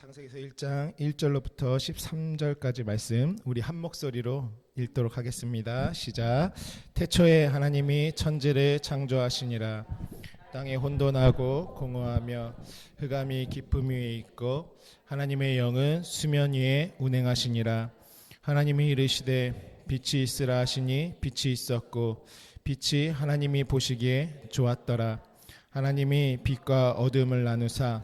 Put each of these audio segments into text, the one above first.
창세기서 1장 1절로부터 13절까지 말씀 우리 한 목소리로 읽도록 하겠습니다. 시작. 태초에 하나님이 천지를 창조하시니라. 땅이 혼돈하고 공허하며 흑암이 깊음 위에 있고 하나님의 영은 수면 위에 운행하시니라. 하나님이 이르시되 빛이 있으라 하시니 빛이 있었고 빛이 하나님이 보시기에 좋았더라. 하나님이 빛과 어둠을 나누사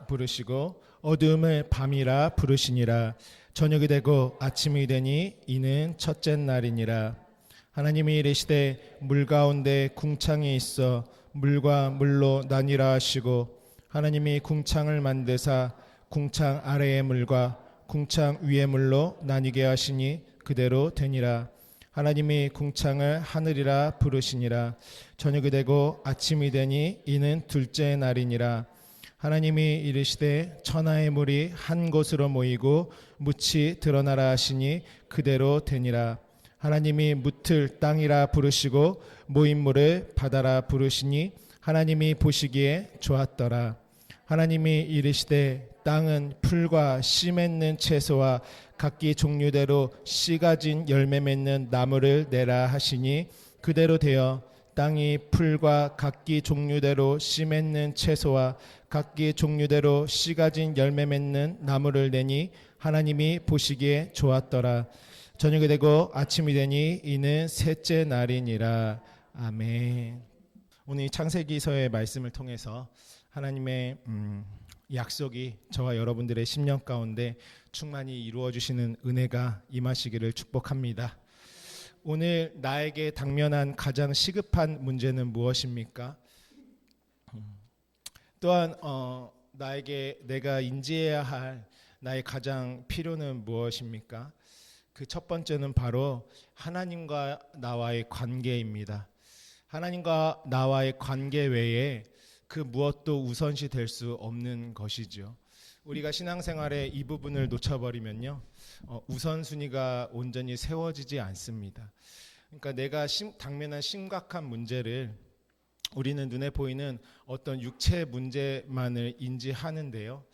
부르시고 어두움을 밤이라 부르시니라. 저녁이 되고 아침이 되니 이는 첫째 날이니라. 하나님이 이르시되 물 가운데 궁창이 있어 물과 물로 나뉘라 하시고 하나님이 궁창을 만드사 궁창 아래의 물과 궁창 위의 물로 나뉘게 하시니 그대로 되니라. 하나님이 궁창을 하늘이라 부르시니라. 저녁이 되고 아침이 되니 이는 둘째 날이니라. 하나님이 이르시되 천하의 물이 한 곳으로 모이고 묻이 드러나라 하시니 그대로 되니라. 하나님이 묻을 땅이라 부르시고 모인 물을 바다라 부르시니 하나님이 보시기에 좋았더라. 하나님이 이르시되 땅은 풀과 씨 맺는 채소와 각기 종류대로 씨 가진 열매 맺는 나무를 내라 하시니 그대로 되어 땅이 풀과 각기 종류대로 씨 맺는 채소와 각기 종류대로 씨 가진 열매 맺는 나무를 내니 하나님이 보시기에 좋았더라. 저녁이 되고 아침이 되니 이는 셋째 날이니라. 아멘. 오늘 이 창세기서의 말씀을 통해서 하나님의 약속이 저와 여러분들의 심령 가운데 충만히 이루어 주시는 은혜가 임하시기를 축복합니다. 오늘 나에게 당면한 가장 시급한 문제는 무엇입니까? 또한 나에게 내가 인지해야 할 나의 가장 필요는 무엇입니까? 그 첫 번째는 바로 하나님과 나와의 관계입니다. 하나님과 나와의 관계 외에 그 무엇도 우선시 될 수 없는 것이죠. 우리가 신앙생활에 이 부분을 놓쳐버리면요, 우선순위가 온전히 세워지지 않습니다. 그러니까 내가 당면한 심각한 문제를 우리는 눈에 보이는 어떤 육체 문제만을 인지하는데요.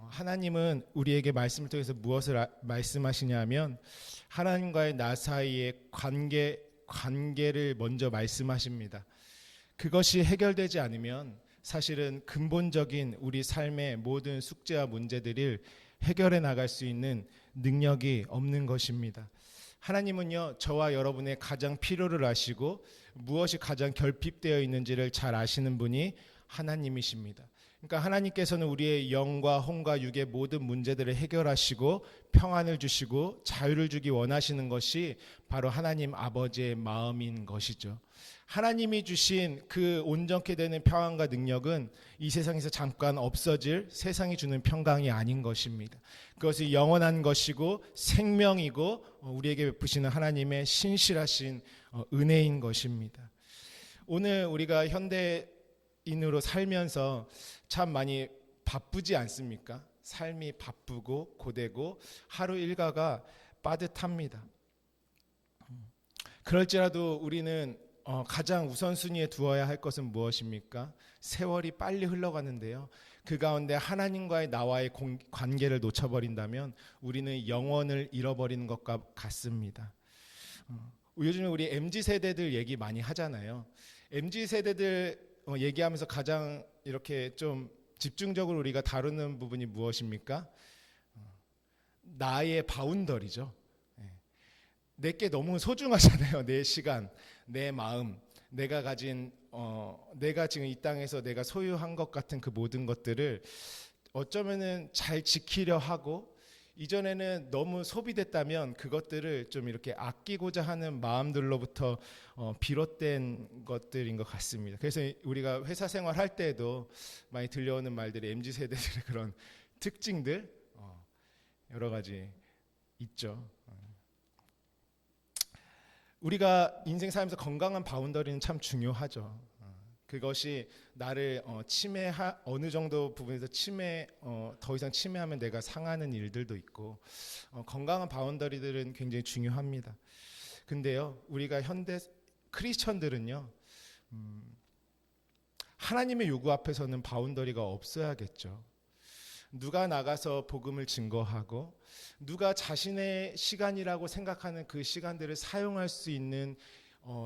하나님은 우리에게 말씀을 통해서 무엇을 말씀하시냐면 하나님과의 나 사이의 관계를 먼저 말씀하십니다. 그것이 해결되지 않으면 사실은 근본적인 우리 삶의 모든 숙제와 문제들을 해결해 나갈 수 있는 능력이 없는 것입니다. 하나님은요, 저와 여러분의 가장 필요를 아시고 무엇이 가장 결핍되어 있는지를 잘 아시는 분이 하나님이십니다. 그러니까 하나님께서는 우리의 영과 혼과 육의 모든 문제들을 해결하시고 평안을 주시고 자유를 주기 원하시는 것이 바로 하나님 아버지의 마음인 것이죠. 하나님이 주신 그 온전케 되는 평안과 능력은 이 세상에서 잠깐 없어질 세상이 주는 평강이 아닌 것입니다. 그것이 영원한 것이고 생명이고 우리에게 베푸시는 하나님의 신실하신 은혜인 것입니다. 오늘 우리가 현대인으로 살면서 참 많이 바쁘지 않습니까? 삶이 바쁘고 고되고 하루 일과가 빠듯합니다. 그럴지라도 우리는 가장 우선순위에 두어야 할 것은 무엇입니까? 세월이 빨리 흘러가는데요. 그 가운데 하나님과의 나와의 관계를 놓쳐버린다면 우리는 영원을 잃어버리는 것과 같습니다. 요즘에 우리 MZ세대들 얘기 많이 하잖아요. MZ세대들 얘기하면서 가장 이렇게 좀 집중적으로 우리가 다루는 부분이 무엇입니까? 나의 바운더리죠. 내게 너무 소중하잖아요. 내 시간, 내 마음, 내가 가진 내가 지금 이 땅에서 내가 소유한 것 같은 그 모든 것들을 어쩌면은 잘 지키려 하고 이전에는 너무 소비됐다면 그것들을 좀 이렇게 아끼고자 하는 마음들로부터 비롯된 것들인 것 같습니다. 그래서 우리가 회사 생활 할 때에도 많이 들려오는 말들이 MZ세대들의 그런 특징들 여러 가지 있죠. 우리가 인생 살면서 건강한 바운더리는 참 중요하죠. 그것이 나를 어느 정도 부분에서 더 이상 침해하면 내가 상하는 일들도 있고 건강한 바운더리들은 굉장히 중요합니다. 근데요, 우리가 현대 크리스천들은요, 하나님의 요구 앞에서는 바운더리가 없어야겠죠. 누가 나가서 복음을 증거하고 누가 자신의 시간이라고 생각하는 그 시간들을 사용할 수 있는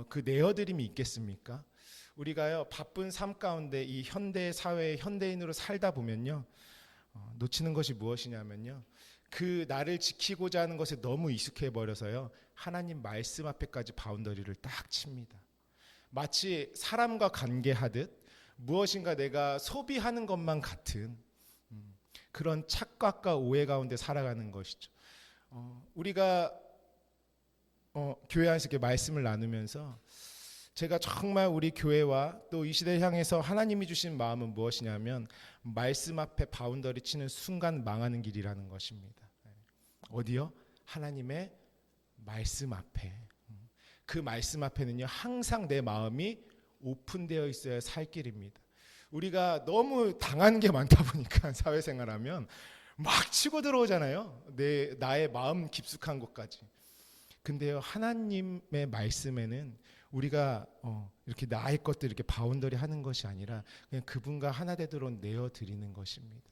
그 내어드림이 있겠습니까? 우리가요 바쁜 삶 가운데 이 현대 사회의 현대인으로 살다 보면요 놓치는 것이 무엇이냐면요 그 나를 지키고자 하는 것에 너무 익숙해 버려서요 하나님 말씀 앞에까지 바운더리를 딱 칩니다. 마치 사람과 관계하듯 무엇인가 내가 소비하는 것만 같은 그런 착각과 오해 가운데 살아가는 것이죠. 우리가 교회 안에서 이렇게 말씀을 나누면서 제가 정말 우리 교회와 또 이 시대를 향해서 하나님이 주신 마음은 무엇이냐면 말씀 앞에 바운더리 치는 순간 망하는 길이라는 것입니다. 어디요? 하나님의 말씀 앞에. 그 말씀 앞에는요 항상 내 마음이 오픈되어 있어야 살 길입니다. 우리가 너무 당한 게 많다 보니까 사회생활하면 막 치고 들어오잖아요. 나의 마음 깊숙한 곳까지. 근데요 하나님의 말씀에는 우리가 이렇게 나의 것들 이렇게 바운더리 하는 것이 아니라 그냥 그분과 하나 되도록 내어드리는 것입니다.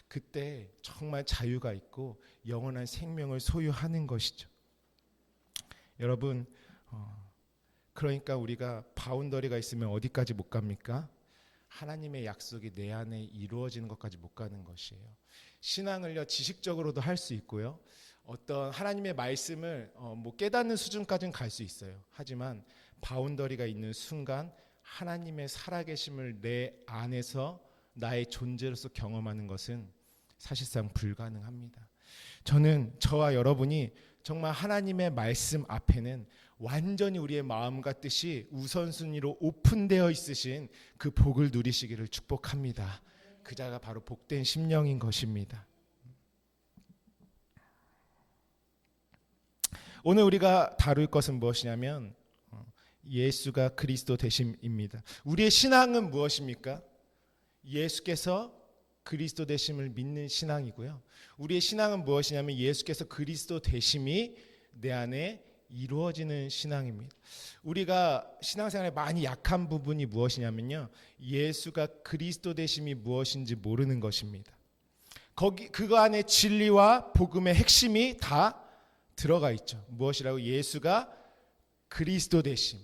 그때 정말 자유가 있고 영원한 생명을 소유하는 것이죠. 여러분 그러니까 우리가 바운더리가 있으면 어디까지 못 갑니까? 하나님의 약속이 내 안에 이루어지는 것까지 못 가는 것이에요. 신앙을요 지식적으로도 할 수 있고요. 어떤 하나님의 말씀을 깨닫는 수준까지는 갈 수 있어요. 하지만 바운더리가 있는 순간 하나님의 살아계심을 내 안에서 나의 존재로서 경험하는 것은 사실상 불가능합니다. 저는 저와 여러분이 정말 하나님의 말씀 앞에는 완전히 우리의 마음과 뜻이 우선순위로 오픈되어 있으신 그 복을 누리시기를 축복합니다. 그 자가 바로 복된 심령인 것입니다. 오늘 우리가 다룰 것은 무엇이냐면 예수가 그리스도 되심입니다. 우리의 신앙은 무엇입니까? 예수께서 그리스도 되심을 믿는 신앙이고요. 우리의 신앙은 무엇이냐면 예수께서 그리스도 되심이 내 안에 이루어지는 신앙입니다. 우리가 신앙생활에 많이 약한 부분이 무엇이냐면요. 예수가 그리스도 되심이 무엇인지 모르는 것입니다. 그거 안에 진리와 복음의 핵심이 다 들어가 있죠. 무엇이라고? 예수가 그리스도 되심.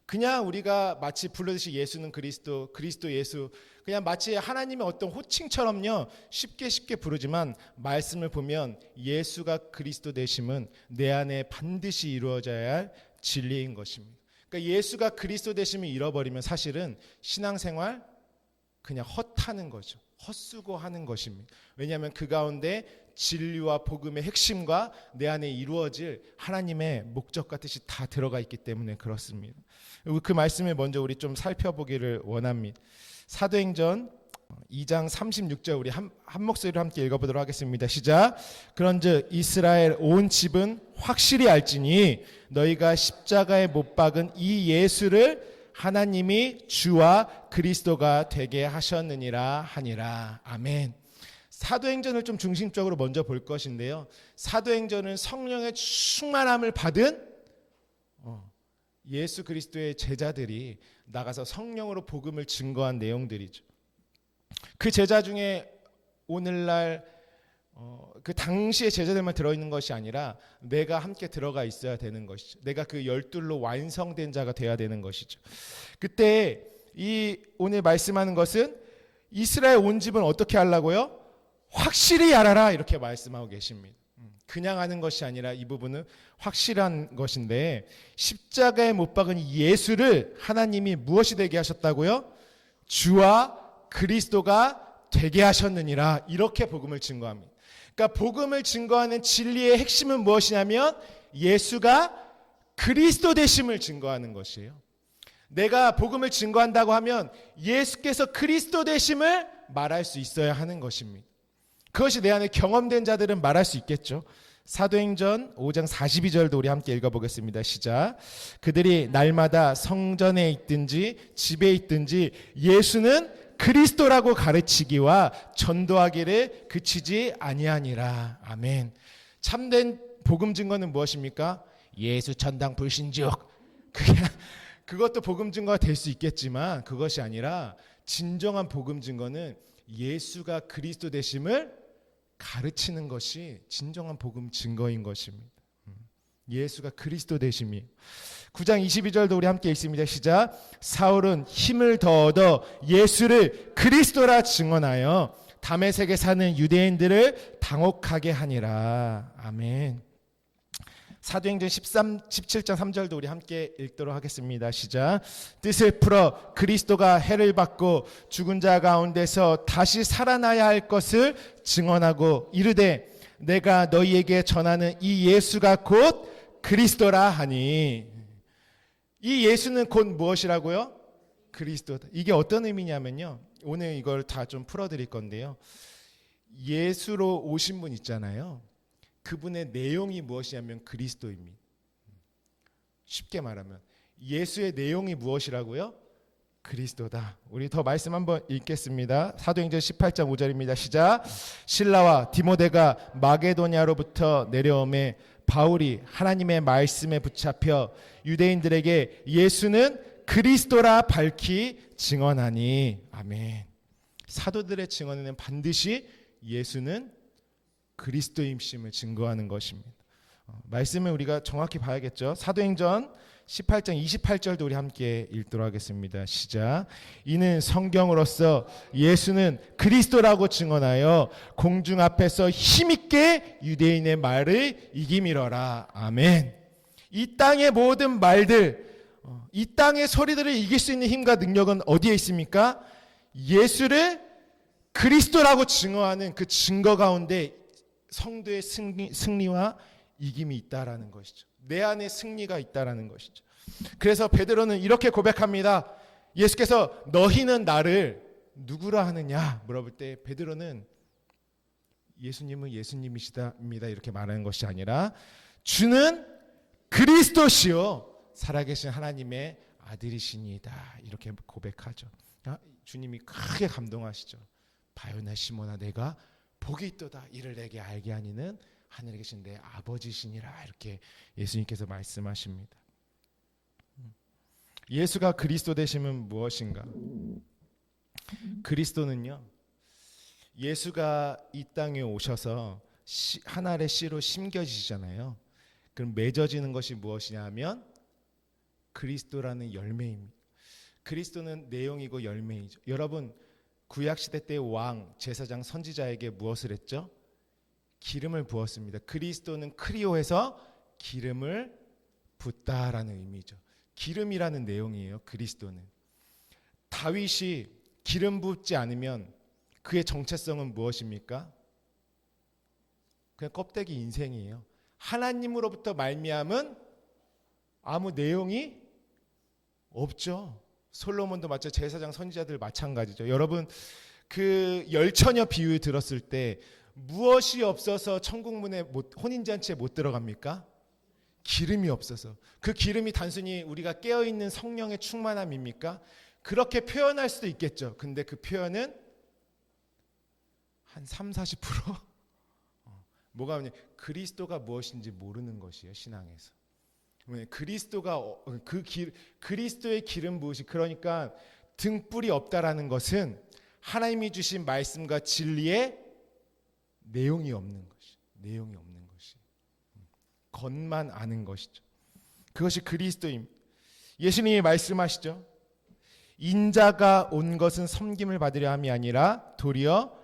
그냥 우리가 마치 불러듯이 예수는 그리스도, 그리스도 예수, 그냥 마치 하나님의 어떤 호칭처럼요 쉽게 부르지만 말씀을 보면 예수가 그리스도 되심은 내 안에 반드시 이루어져야 할 진리인 것입니다. 그러니까 예수가 그리스도 되심을 잃어버리면 사실은 신앙생활 그냥 헛하는 거죠. 헛수고하는 것입니다. 왜냐하면 그 가운데 진리와 복음의 핵심과 내 안에 이루어질 하나님의 목적과 뜻이 다 들어가 있기 때문에 그렇습니다. 그 말씀을 먼저 우리 좀 살펴보기를 원합니다. 사도행전 2장 36절 우리 한 목소리로 함께 읽어보도록 하겠습니다. 시작. 그런즉 이스라엘 온 집은 확실히 알지니 너희가 십자가에 못 박은 이 예수를 하나님이 주와 그리스도가 되게 하셨느니라 하니라. 아멘. 사도행전을 좀 중심적으로 먼저 볼 것인데요. 사도행전은 성령의 충만함을 받은 예수 그리스도의 제자들이 나가서 성령으로 복음을 증거한 내용들이죠. 그 제자 중에 오늘날 그 당시의 제자들만 들어있는 것이 아니라 내가 함께 들어가 있어야 되는 것이죠. 내가 그 12로 완성된 자가 돼야 되는 것이죠. 그때 이 오늘 말씀하는 것은 이스라엘 온 집은 어떻게 하려고요? 확실히 알아라 이렇게 말씀하고 계십니다. 그냥 하는 것이 아니라 이 부분은 확실한 것인데 십자가에 못 박은 예수를 하나님이 무엇이 되게 하셨다고요? 주와 그리스도가 되게 하셨느니라 이렇게 복음을 증거합니다. 그러니까 복음을 증거하는 진리의 핵심은 무엇이냐면 예수가 그리스도 되심을 증거하는 것이에요. 내가 복음을 증거한다고 하면 예수께서 그리스도 되심을 말할 수 있어야 하는 것입니다. 그것이 내 안에 경험된 자들은 말할 수 있겠죠. 사도행전 5장 42절도 우리 함께 읽어보겠습니다. 시작. 그들이 날마다 성전에 있든지 집에 있든지 예수는 그리스도라고 가르치기와 전도하기를 그치지 아니하니라. 아멘. 참된 복음 증거는 무엇입니까? 예수 천당 불신지옥. 그것도 복음 증거가 될 수 있겠지만 그것이 아니라 진정한 복음 증거는 예수가 그리스도 되심을 가르치는 것이 진정한 복음 증거인 것입니다. 예수가 그리스도 되심이. 9장 22절도 우리 함께 읽습니다. 시작. 사울은 힘을 더 얻어 예수를 그리스도라 증언하여 다메섹에 사는 유대인들을 당혹하게 하니라. 아멘. 사도행전 17장 3절도 우리 함께 읽도록 하겠습니다. 시작. 뜻을 풀어 그리스도가 해를 받고 죽은 자 가운데서 다시 살아나야 할 것을 증언하고 이르되 내가 너희에게 전하는 이 예수가 곧 그리스도라 하니. 이 예수는 곧 무엇이라고요? 그리스도다. 이게 어떤 의미냐면요, 오늘 이걸 다 좀 풀어드릴 건데요, 예수로 오신 분 있잖아요. 그분의 내용이 무엇이냐면 그리스도입니다. 쉽게 말하면 예수의 내용이 무엇이라고요? 그리스도다. 우리 더 말씀 한번 읽겠습니다. 사도행전 18장 5절입니다. 시작. 실라와 디모데가 마게도냐로부터 내려오매 바울이 하나님의 말씀에 붙잡혀 유대인들에게 예수는 그리스도라 밝히 증언하니. 아멘. 사도들의 증언에는 반드시 예수는 그리스도임심을 증거하는 것입니다. 말씀을 우리가 정확히 봐야겠죠. 사도행전 18장 28절도 우리 함께 읽도록 하겠습니다. 시작. 이는 성경으로서 예수는 그리스도라고 증언하여 공중 앞에서 힘있게 유대인의 말을 이기미러라. 아멘. 이 땅의 모든 말들, 이 땅의 소리들을 이길 수 있는 힘과 능력은 어디에 있습니까? 예수를 그리스도라고 증거하는 그 증거 가운데 성도의 승리와 이김이 있다라는 것이죠. 내 안에 승리가 있다라는 것이죠. 그래서 베드로는 이렇게 고백합니다. 예수께서 너희는 나를 누구라 하느냐 물어볼 때 베드로는 예수님은 예수님이시다입니다 이렇게 말하는 것이 아니라 주는 그리스도시요 살아계신 하나님의 아들이시니이다 이렇게 고백하죠. 주님이 크게 감동하시죠. 바요나 시몬아 내가 복이 있도다 이를 내게 알게 하니는 하늘에 계신 내 아버지시니라 이렇게 예수님께서 말씀하십니다. 예수가 그리스도 되심은 무엇인가? 그리스도는요, 예수가 이 땅에 오셔서 한 알의 씨로 심겨지잖아요. 그럼 맺어지는 것이 무엇이냐 하면 그리스도라는 열매입니다. 그리스도는 내용이고 열매이죠. 여러분 구약시대 때 왕, 제사장, 선지자에게 무엇을 했죠? 기름을 부었습니다. 그리스도는 크리오에서 기름을 붓다라는 의미죠. 기름이라는 내용이에요. 그리스도는. 다윗이 기름 붓지 않으면 그의 정체성은 무엇입니까? 그냥 껍데기 인생이에요. 하나님으로부터 말미암은 아무 내용이 없죠. 솔로몬도 마찬가지죠. 제사장 선지자들 마찬가지죠. 여러분 그 열처녀 비유 들었을 때 무엇이 없어서 천국문에 혼인잔치에 못 들어갑니까? 기름이 없어서. 그 기름이 단순히 우리가 깨어있는 성령의 충만함입니까? 그렇게 표현할 수도 있겠죠. 근데 그 표현은 한 30-40% 뭐가 뭐냐, 그리스도가 무엇인지 모르는 것이에요. 신앙에서 그리스도가 그리스도의 기름 부으시, 그러니까 등불이 없다라는 것은 하나님이 주신 말씀과 진리에 내용이 없는 것이 겉만 아는 것이죠. 그것이 그리스도입니다. 예수님이 말씀하시죠. 인자가 온 것은 섬김을 받으려 함이 아니라 도리어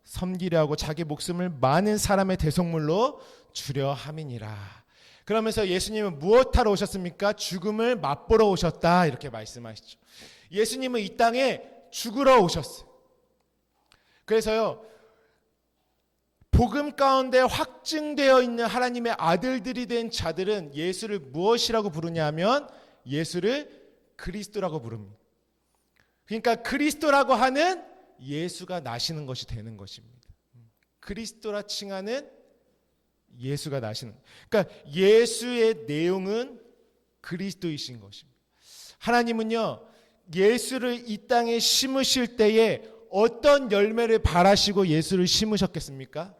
섬기려 하고 자기 목숨을 많은 사람의 대속물로 주려 함이니라. 그러면서 예수님은 무엇하러 오셨습니까? 죽음을 맛보러 오셨다 이렇게 말씀하시죠. 예수님은 이 땅에 죽으러 오셨어요. 그래서요, 복음 가운데 확증되어 있는 하나님의 아들들이 된 자들은 예수를 무엇이라고 부르냐 하면 예수를 그리스도라고 부릅니다. 그러니까 그리스도라고 하는 예수가 나시는 것이 되는 것입니다. 그리스도라 칭하는 예수가 나시는, 그러니까 예수의 내용은 그리스도이신 것입니다. 하나님은요, 예수를 이 땅에 심으실 때에 어떤 열매를 바라시고 예수를 심으셨겠습니까?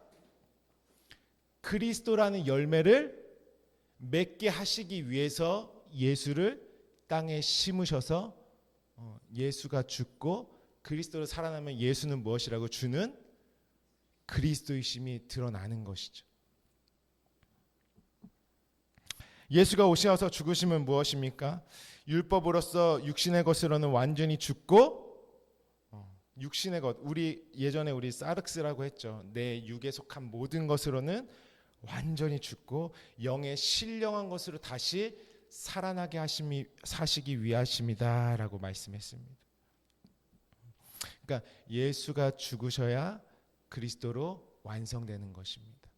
그리스도라는 열매를 맺게 하시기 위해서 예수를 땅에 심으셔서 예수가 죽고 그리스도로 살아나면 예수는 무엇이라고 주는 그리스도이심이 드러나는 것이죠. 예수가 오셔서 죽으심은 무엇입니까? 율법으로서 육신의 것으로는 완전히 죽고 육신의 것, 예전에 우리 사륵스라고 했죠. 내 육에 속한 모든 것으로는 완전히 죽고 영의 신령한 것으로 다시 살아나게 사시기 위하심이다라고 말씀했습니다. 그러니까 예수가 죽으셔야 그리스도로 완성되는 것입니다.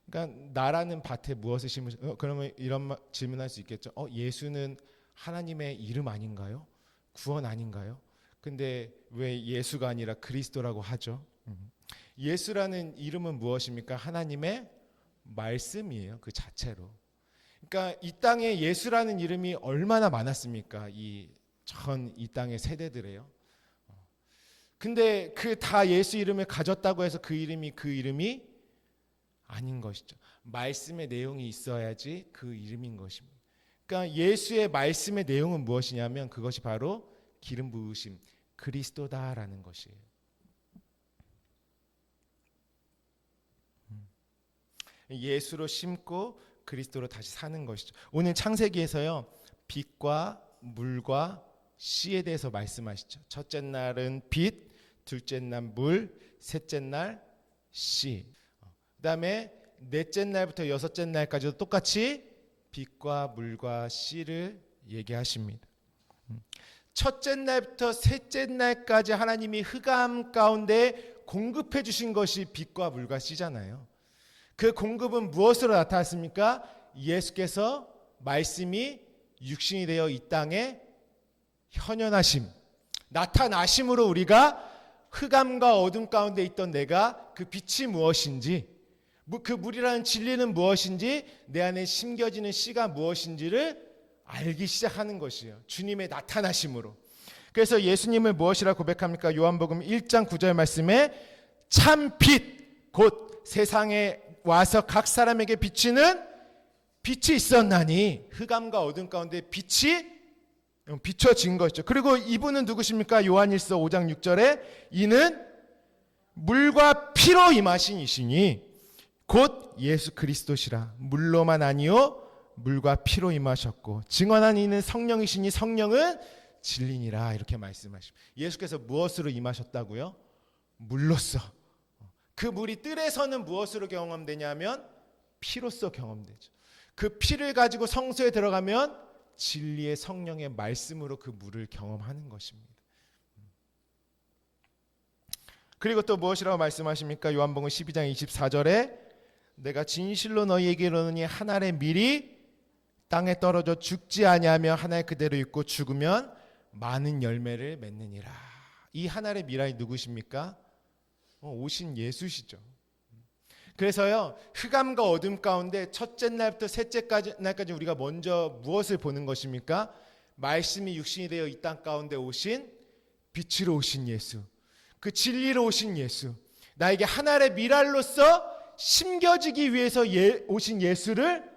그러니까 나라는 밭에 무엇을 심으셨? 그러면 이런 질문할 수 있겠죠. 예수는 하나님의 이름 아닌가요? 구원 아닌가요? 근데 왜 예수가 아니라 그리스도라고 하죠? 예수라는 이름은 무엇입니까? 하나님의 말씀이에요. 그 자체로. 그러니까 이 땅에 예수라는 이름이 얼마나 많았습니까? 이 땅의 세대들에요. 근데 그 다 예수 이름을 가졌다고 해서 그 이름이 아닌 것이죠. 말씀의 내용이 있어야지 그 이름인 것입니다. 그러니까 예수의 말씀의 내용은 무엇이냐면 그것이 바로 기름 부으심 그리스도다라는 것이에요. 예수로 심고 그리스도로 다시 사는 것이죠. 오늘 창세기에서요, 빛과 물과 씨에 대해서 말씀하시죠. 첫째 날은 빛, 둘째 날 물, 셋째 날 씨. 그다음에 넷째 날부터 여섯째 날까지도 똑같이 빛과 물과 씨를 얘기하십니다. 첫째 날부터 셋째 날까지 하나님이 흑암 가운데 공급해 주신 것이 빛과 물과 씨잖아요. 그 공급은 무엇으로 나타났습니까? 예수께서 말씀이 육신이 되어 이 땅에 현현하심, 나타나심으로 우리가 흑암과 어둠 가운데 있던 내가 그 빛이 무엇인지, 그 물이라는 진리는 무엇인지, 내 안에 심겨지는 씨가 무엇인지를 알기 시작하는 것이에요. 주님의 나타나심으로. 그래서 예수님을 무엇이라 고백합니까? 요한복음 1장 9절 말씀에 참 빛, 곧 세상에 와서 각 사람에게 비치는 빛이 있었나니, 흑암과 어둠 가운데 빛이 비춰진 것이죠. 그리고 이분은 누구십니까? 요한일서 5장 6절에 이는 물과 피로 임하신 이시니 곧 예수 그리스도시라. 물로만 아니요 물과 피로 임하셨고 증언한 이는 성령이시니 성령은 진리니라. 이렇게 말씀하십니다. 예수께서 무엇으로 임하셨다고요? 물로써. 그 물이 뜰에서는 무엇으로 경험되냐면 피로써 경험되죠. 그 피를 가지고 성소에 들어가면 진리의 성령의 말씀으로 그 물을 경험하는 것입니다. 그리고 또 무엇이라고 말씀하십니까? 요한복음 12장 24절에 내가 진실로 너희에게 이르노니 한 알의 밀이 땅에 떨어져 죽지 아니하며 한 알 그대로 있고 죽으면 많은 열매를 맺느니라. 이 한 알의 밀이 누구십니까? 오신 예수시죠. 그래서요, 흑암과 어둠 가운데 첫째 날부터 셋째 날까지 우리가 먼저 무엇을 보는 것입니까? 말씀이 육신이 되어 이 땅 가운데 오신 빛으로 오신 예수, 그 진리로 오신 예수, 나에게 하나의 미랄로서 심겨지기 위해서 오신 예수를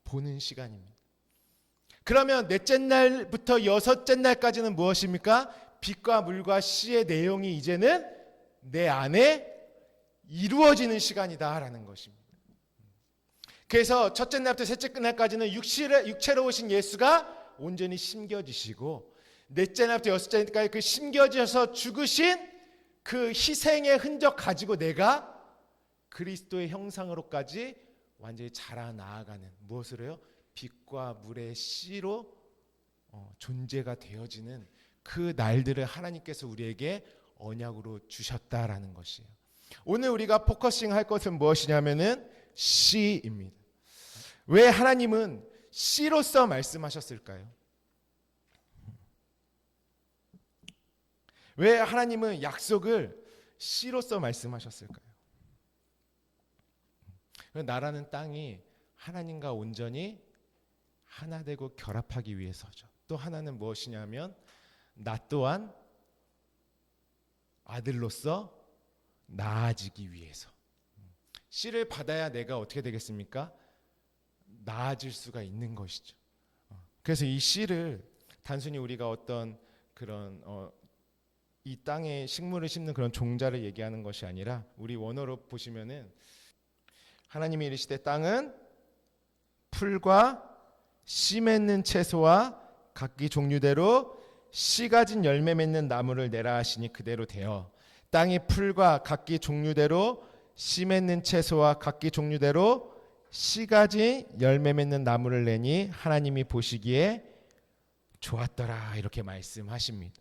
보는 시간입니다. 그러면 넷째 날부터 여섯째 날까지는 무엇입니까? 빛과 물과 씨의 내용이 이제는 내 안에 이루어지는 시간이다라는 것입니다. 그래서 첫째 날부터 셋째 날까지는 육체로 오신 예수가 온전히 심겨지시고, 넷째 날부터 여섯째 날까지 그 심겨져서 죽으신 그 희생의 흔적 가지고 내가 그리스도의 형상으로까지 완전히 자라 나아가는, 무엇으로요? 빛과 물의 씨로 존재가 되어지는 그 날들을 하나님께서 우리에게 언약으로 주셨다라는 것이에요. 오늘 우리가 포커싱 할 것은 무엇이냐면은 씨입니다. 왜 하나님은 씨로서 말씀하셨을까요? 왜 하나님은 약속을 씨로서 말씀하셨을까요? 나라는 땅이 하나님과 온전히 하나 되고 결합하기 위해서죠. 또 하나는 무엇이냐면 나 또한 아들로서 나아지기 위해서. 씨를 받아야 내가 어떻게 되겠습니까? 나아질 수가 있는 것이죠. 그래서 이 씨를 단순히 우리가 어떤 그런 이 땅에 식물을 심는 그런 종자를 얘기하는 것이 아니라 우리 원어로 보시면은 하나님이 이르시되 땅은 풀과 씨 맺는 채소와 각기 종류대로 씨 가진 열매 맺는 나무를 내라 하시니 그대로 되어 땅이 풀과 각기 종류대로 씨 맺는 채소와 각기 종류대로 씨 가진 열매 맺는 나무를 내니 하나님이 보시기에 좋았더라 이렇게 말씀하십니다.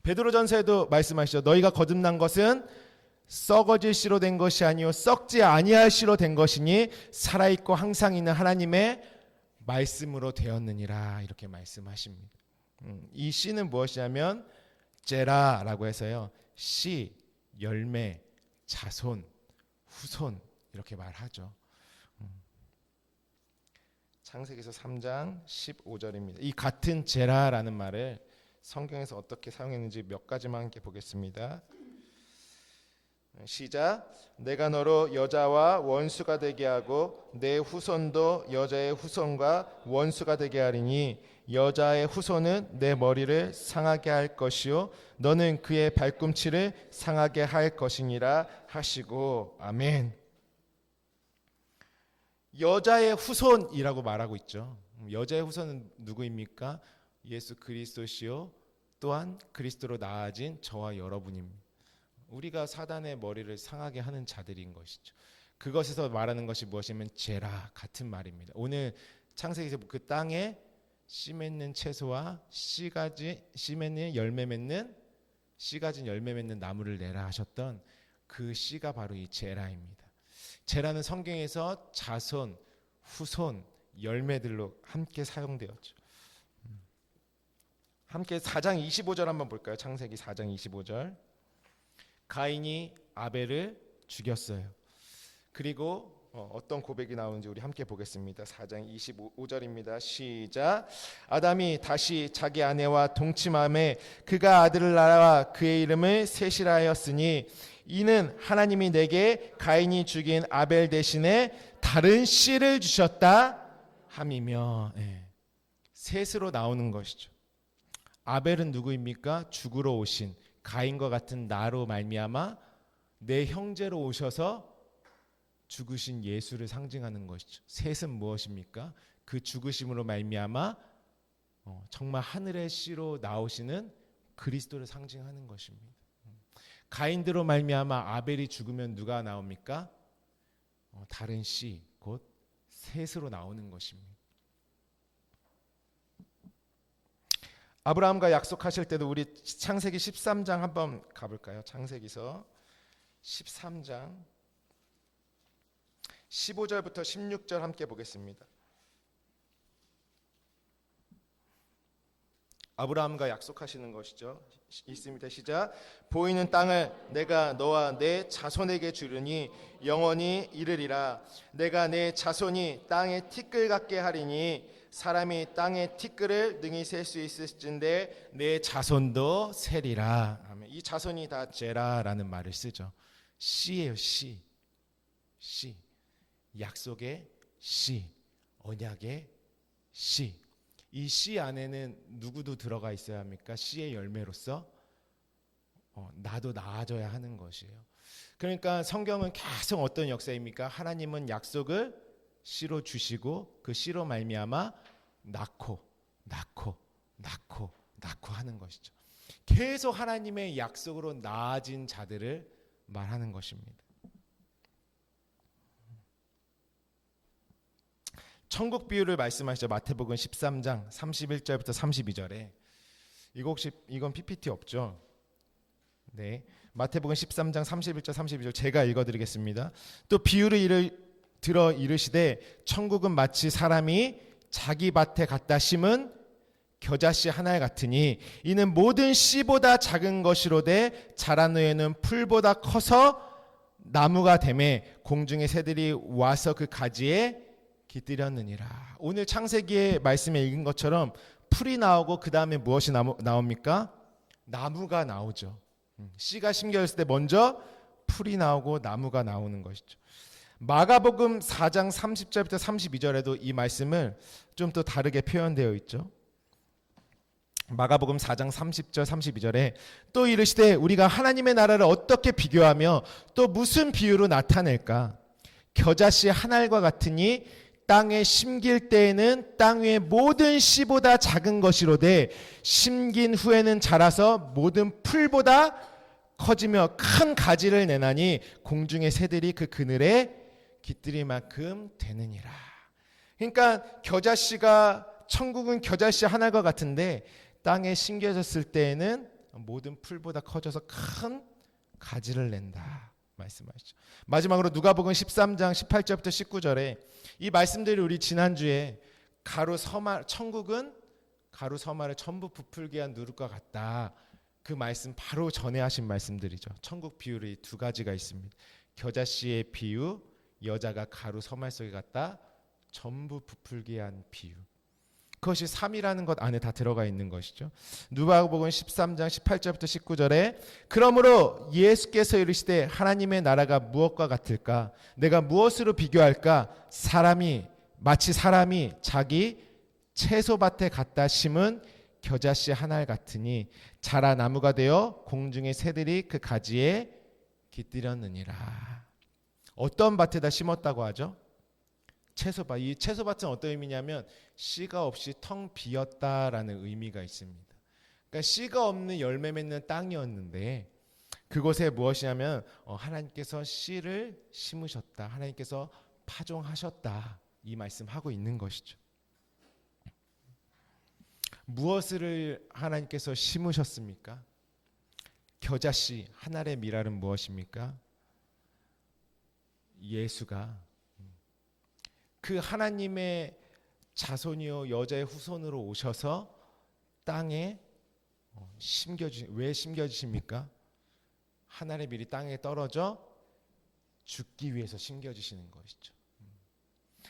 베드로전서에도 말씀하시죠. 너희가 거듭난 것은 썩어질 씨로 된 것이 아니요 썩지 아니할 씨로 된 것이니 살아있고 항상 있는 하나님의 말씀으로 되었느니라 이렇게 말씀하십니다. 이 씨는 무엇이냐면 제라라고 해서요. 씨, 열매, 자손, 후손 이렇게 말하죠. 창세기서 3장 15절입니다. 이 같은 제라라는 말을 성경에서 어떻게 사용했는지 몇 가지만 함께 보겠습니다. 시작. 내가 너로 여자와 원수가 되게 하고 내 후손도 여자의 후손과 원수가 되게 하리니 여자의 후손은 내 머리를 상하게 할 것이요 너는 그의 발꿈치를 상하게 할 것이니라 하시고 아멘. 여자의 후손이라고 말하고 있죠. 여자의 후손은 누구입니까? 예수 그리스도시요 또한 그리스도로 나아진 저와 여러분입니다. 우리가 사단의 머리를 상하게 하는 자들인 것이죠. 그것에서 말하는 것이 무엇이면 제라 같은 말입니다. 오늘 창세기에서 그 땅에 씨 맺는 채소와 씨 맺는 열매 맺는 씨 가진 열매 맺는 나무를 내라 하셨던 그 씨가 바로 이 제라입니다. 제라는 성경에서 자손, 후손, 열매들로 함께 사용되었죠. 함께 4장 25절 한번 볼까요? 창세기 4장 25절. 가인이 아벨을 죽였어요. 그리고 어떤 고백이 나오는지 우리 함께 보겠습니다. 4장 25절입니다. 시작. 아담이 다시 자기 아내와 동침함에 그가 아들을 낳아 그의 이름을 셋이라 하였으니 이는 하나님이 내게 가인이 죽인 아벨 대신에 다른 씨를 주셨다 함이며 셋으로 나오는 것이죠. 아벨은 누구입니까? 죽으러 오신 가인과 같은 나로 말미암아 내 형제로 오셔서 죽으신 예수를 상징하는 것이죠. 셋은 무엇입니까? 그 죽으심으로 말미암아 정말 하늘의 씨로 나오시는 그리스도를 상징하는 것입니다. 가인대로 말미암아 아벨이 죽으면 누가 나옵니까? 다른 씨, 곧 셋으로 나오는 것입니다. 아브라함과 약속하실 때도 우리 창세기 13장 한번 가볼까요? 창세기서 13장 15절부터 16절 함께 보겠습니다. 아브라함과 약속하시는 것이죠. 있습니다. 시작. 보이는 땅을 내가 너와 내 자손에게 주르니 영원히 이르리라. 내가 내 자손이 땅의 티끌 같게 하리니 사람이 땅의 티끌을 능히 셀 수 있을진데 내 자손도 세리라. 이 자손이 다 제라라는 말을 쓰죠. 씨예요. 씨. 약속의 씨, 언약의 씨. 이 씨 안에는 누구도 들어가 있어야 합니까? 씨의 열매로서 나도 나아져야 하는 것이에요. 그러니까 성경은 계속 어떤 역사입니까? 하나님은 약속을 씨로 주시고 그 씨로 말미암아 낳고 하는 것이죠. 계속 하나님의 약속으로 나아진 자들을 말하는 것입니다. 천국 비유를 말씀하시죠. 마태복음 13장 31절부터 32절에 이건 PPT 없죠. 네, 마태복음 13장 31절 32절 제가 읽어드리겠습니다. 또 비유를 들어 이르시되 천국은 마치 사람이 자기 밭에 갖다 심은 겨자씨 하나 같으니 이는 모든 씨보다 작은 것이로되 자란 후에는 풀보다 커서 나무가 되매 공중의 새들이 와서 그 가지에 깃들였느니라. 오늘 창세기의 말씀에 읽은 것처럼 풀이 나오고 그 다음에 무엇이 나옵니까? 나무가 나오죠. 씨가 심겨졌을 때 먼저 풀이 나오고 나무가 나오는 것이죠. 마가복음 4장 30절부터 32절에도 이 말씀을 좀 또 다르게 표현되어 있죠. 마가복음 4장 30절 32절에 또 이르시되 우리가 하나님의 나라를 어떻게 비교하며 또 무슨 비유로 나타낼까? 겨자씨 한 알과 같으니 땅에 심길 때에는 땅 위의 모든 씨보다 작은 것이로되 심긴 후에는 자라서 모든 풀보다 커지며 큰 가지를 내나니 공중의 새들이 그 그늘에 깃들일 만큼 되느니라. 그러니까 겨자씨가 천국은 겨자씨 한 알과 같은데 땅에 심겨졌을 때에는 모든 풀보다 커져서 큰 가지를 낸다 말씀하시죠. 마지막으로 누가복음 13장 18절부터 19절에 이 말씀들이 우리 지난주에 천국은 가루 서말을 전부 부풀게 한 누룩과 같다. 그 말씀 바로 전에 하신 말씀들이죠. 천국 비유를 두 가지가 있습니다. 겨자씨의 비유, 여자가 가루 서말 속에 갔다 전부 부풀게 한 비유. 그것이 3이라는 것 안에 다 들어가 있는 것이죠. 누가복음 13장 18절부터 19절에 그러므로 예수께서 이르시되 하나님의 나라가 무엇과 같을까? 내가 무엇으로 비교할까? 마치 사람이 자기 채소밭에 갖다 심은 겨자씨 한 알 같으니 자라 나무가 되어 공중의 새들이 그 가지에 깃들였느니라. 어떤 밭에다 심었다고 하죠? 채소밭. 이 채소밭은 어떤 의미냐면 씨가 없이 텅 비었다라는 의미가 있습니다. 그러니까 씨가 없는 열매 맺는 땅이었는데 그곳에 무엇이냐면 하나님께서 씨를 심으셨다. 하나님께서 파종하셨다. 이 말씀하고 있는 것이죠. 무엇을 하나님께서 심으셨습니까? 겨자씨 한 알의 미랄은 무엇입니까? 예수가 그 하나님의 자손이요 여자의 후손으로 오셔서 땅에 왜 심겨주십니까? 하나님의 밀이 땅에 떨어져 죽기 위해서 심겨주시는 것이죠.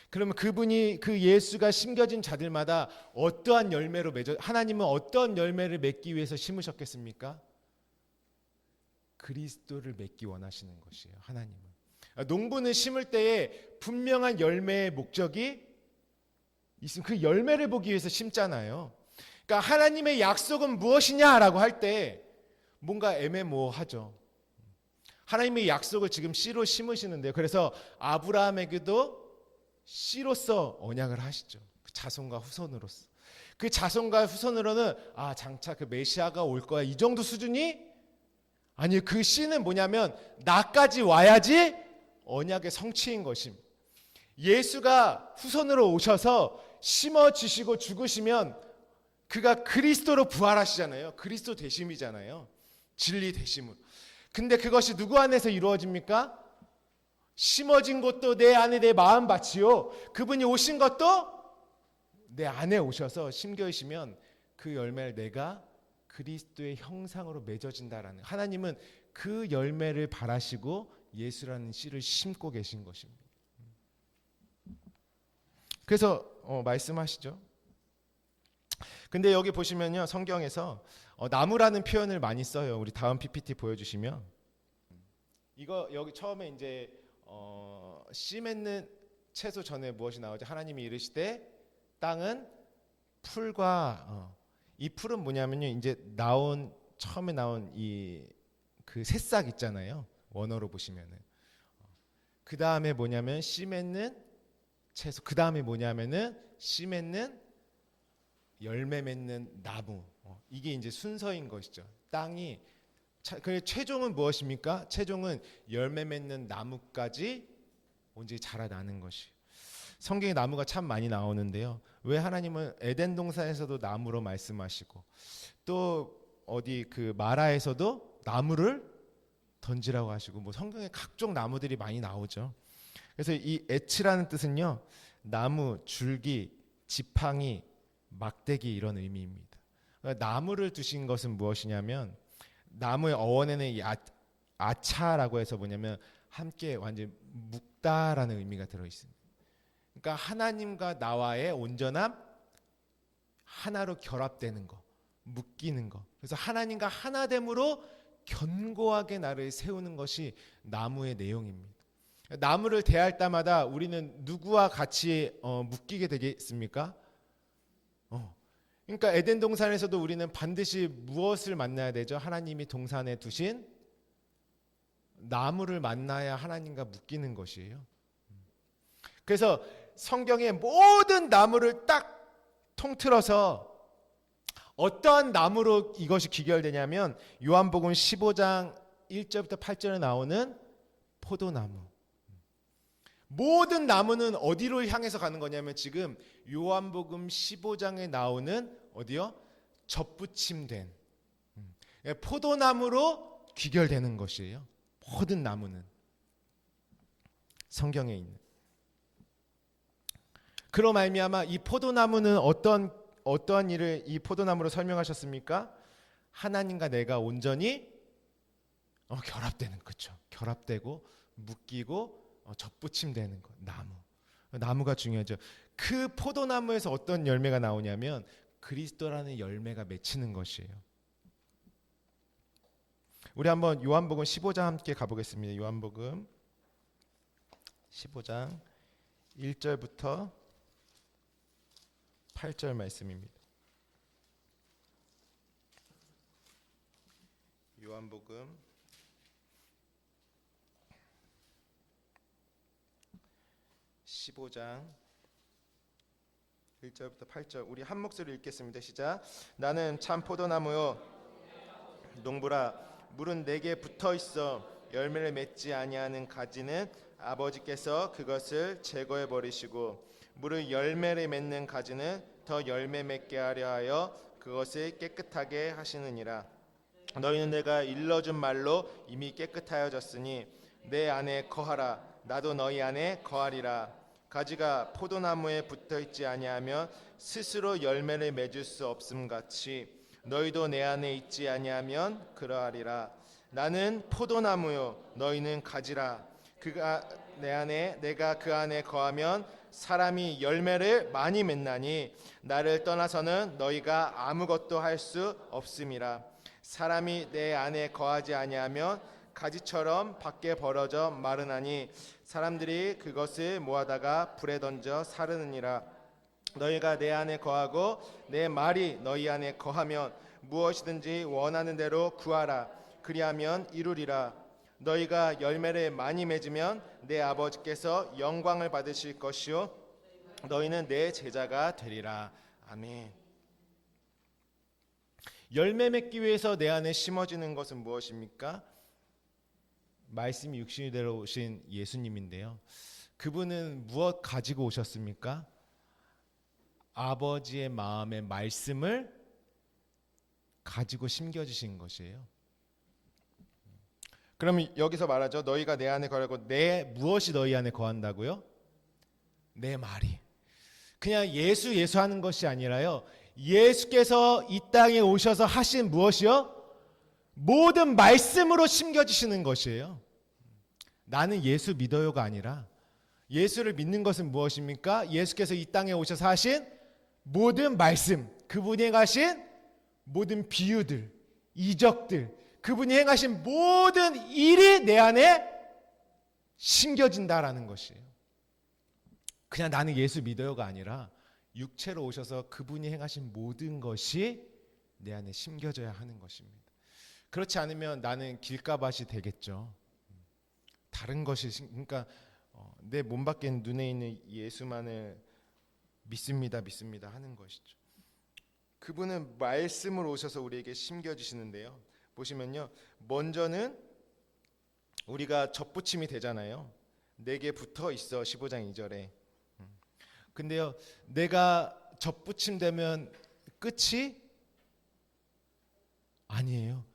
그러면 그 예수가 심겨진 자들마다 어떠한 열매로 하나님은 어떤 열매를 맺기 위해서 심으셨겠습니까? 그리스도를 맺기 원하시는 것이에요. 하나님은. 농부는 심을 때에 분명한 열매의 목적이 있으면 그 열매를 보기 위해서 심잖아요. 그러니까 하나님의 약속은 무엇이냐라고 할 때 뭔가 애매모호하죠. 하나님의 약속을 지금 씨로 심으시는데요. 그래서 아브라함에게도 씨로서 언약을 하시죠. 그 자손과 후손으로서. 그 자손과 후손으로는 장차 그 메시아가 올 거야. 이 정도 수준이 아니에요. 그 씨는 뭐냐면 나까지 와야지 언약의 성취인 것입니다. 예수가 후손으로 오셔서 심어지시고 죽으시면 그가 그리스도로 부활하시잖아요. 그리스도 되심이잖아요. 진리 되심으로. 근데 그것이 누구 안에서 이루어집니까? 심어진 것도 내 안에 내 마음밭이요. 그분이 오신 것도 내 안에 오셔서 심겨주시면 그 열매를 내가 그리스도의 형상으로 맺어진다라는, 하나님은 그 열매를 바라시고 예수라는 씨를 심고 계신 것입니다. 그래서 말씀하시죠. 근데 여기 보시면요, 성경에서 나무라는 표현을 많이 써요. 우리 다음 PPT 보여주시면 이거 여기 처음에 이제 씨 맺는 채소 전에 무엇이 나오죠? 하나님이 이르시되 땅은 풀과 이 풀은 뭐냐면요, 이제 처음에 나온 이 그 새싹 있잖아요. 원어로 보시면은 그 다음에 뭐냐면 씨 맺는 채소, 그 다음에 뭐냐면은 씨 맺는 열매 맺는 나무. 이게 이제 순서인 것이죠. 땅이 그 최종은 무엇입니까? 최종은 열매 맺는 나무까지 온전히 자라나는 것이. 성경에 나무가 참 많이 나오는데요. 왜 하나님은 에덴 동산에서도 나무로 말씀하시고 또 어디 그 마라에서도 나무를 던지라고 하시고 뭐 성경에 각종 나무들이 많이 나오죠. 그래서 이 에츠라는 뜻은요, 나무, 줄기, 지팡이, 막대기 이런 의미입니다. 나무를 두신 것은 무엇이냐면 나무의 어원에는 이 아차라고 해서 뭐냐면 함께 완전히 묶다라는 의미가 들어 있습니다. 그러니까 하나님과 나와의 온전함, 하나로 결합되는 거, 묶이는 거. 그래서 하나님과 하나됨으로 견고하게 나를 세우는 것이 나무의 내용입니다. 나무를 대할 때마다 우리는 누구와 같이 묶이게 되겠습니까? 그러니까 에덴 동산에서도 우리는 반드시 무엇을 만나야 되죠? 하나님이 동산에 두신 나무를 만나야 하나님과 묶이는 것이에요. 그래서 성경의 모든 나무를 딱 통틀어서 어떠한 나무로 이것이 귀결되냐면 요한복음 15장 1절부터 8절에 나오는 포도나무. 모든 나무는 어디로 향해서 가는 거냐면 지금 요한복음 15장에 나오는 어디요? 접붙임된 포도나무로 귀결되는 것이에요. 모든 나무는 성경에 있는. 그로 말미암아 이 포도나무는 어떠한 일을 이 포도나무로 설명하셨습니까? 하나님과 내가 온전히 결합되는, 그렇죠? 결합되고 묶이고 접붙임되는 것. 나무가 중요하죠. 그 포도나무에서 어떤 열매가 나오냐면 그리스도라는 열매가 맺히는 것이에요. 우리 한번 요한복음 15장 함께 가보겠습니다. 요한복음 15장 1절부터 8절 말씀입니다. 요한복음 15장 1절부터 8절 우리 한 목소리 읽겠습니다. 시작. 나는 참 포도나무요 농부라. 물은 내게 붙어 있어 열매를 맺지 아니하는 가지는 아버지께서 그것을 제거해 버리시고 물을 열매를 맺는 가지는 더 열매 맺게 하려 하여 그것을 깨끗하게 하시느니라. 너희는 내가 일러준 말로 이미 깨끗하여졌으니 내 안에 거하라. 나도 너희 안에 거하리라. 가지가 포도나무에 붙어있지 아니하면 스스로 열매를 맺을 수 없음 같이 너희도 내 안에 있지 아니하면 그러하리라. 나는 포도나무요 너희는 가지라. 그가 내 안에 내가 그 안에 거하면 사람이 열매를 많이 맺나니 나를 떠나서는 너희가 아무것도 할 수 없음이라. 사람이 내 안에 거하지 아니하면 가지처럼 밖에 벌어져 마르나니 사람들이 그것을 모아다가 불에 던져 사르느니라. 너희가 내 안에 거하고 내 말이 너희 안에 거하면 무엇이든지 원하는 대로 구하라. 그리하면 이루리라. 너희가 열매를 많이 맺으면 내 아버지께서 영광을 받으실 것이요 너희는 내 제자가 되리라. 아멘. 열매 맺기 위해서 내 안에 심어지는 것은 무엇입니까? 말씀이 육신이 되어 오신 예수님인데요. 그분은 무엇 가지고 오셨습니까? 아버지의 마음의 말씀을 가지고 심겨주신 것이에요. 그러면 여기서 말하죠. 너희가 내 안에 거하고 내 무엇이 너희 안에 거한다고요? 내 말이. 그냥 예수 하는 것이 아니라요. 예수께서 이 땅에 오셔서 하신 무엇이요? 모든 말씀으로 심겨주시는 것이에요. 나는 예수 믿어요가 아니라 예수를 믿는 것은 무엇입니까? 예수께서 이 땅에 오셔서 하신 모든 말씀, 그분이 행하신 모든 비유들, 이적들, 그분이 행하신 모든 일이 내 안에 심겨진다라는 것이에요. 그냥 나는 예수 믿어요가 아니라 육체로 오셔서 그분이 행하신 모든 것이 내 안에 심겨져야 하는 것입니다. 그렇지 않으면 나는 길가밭이 되겠죠. 다른 것이, 그러니까 내 몸 밖에 눈에 있는 예수만을 믿습니다 하는 것이죠. 그분은 말씀으로 오셔서 우리에게 심겨주시는데요. 보시면요, 먼저는 우리가 접붙임이 되잖아요. 내게 붙어 있어 15장 2절에. 근데요, 내가 접붙임 되면 끝이 아니에요.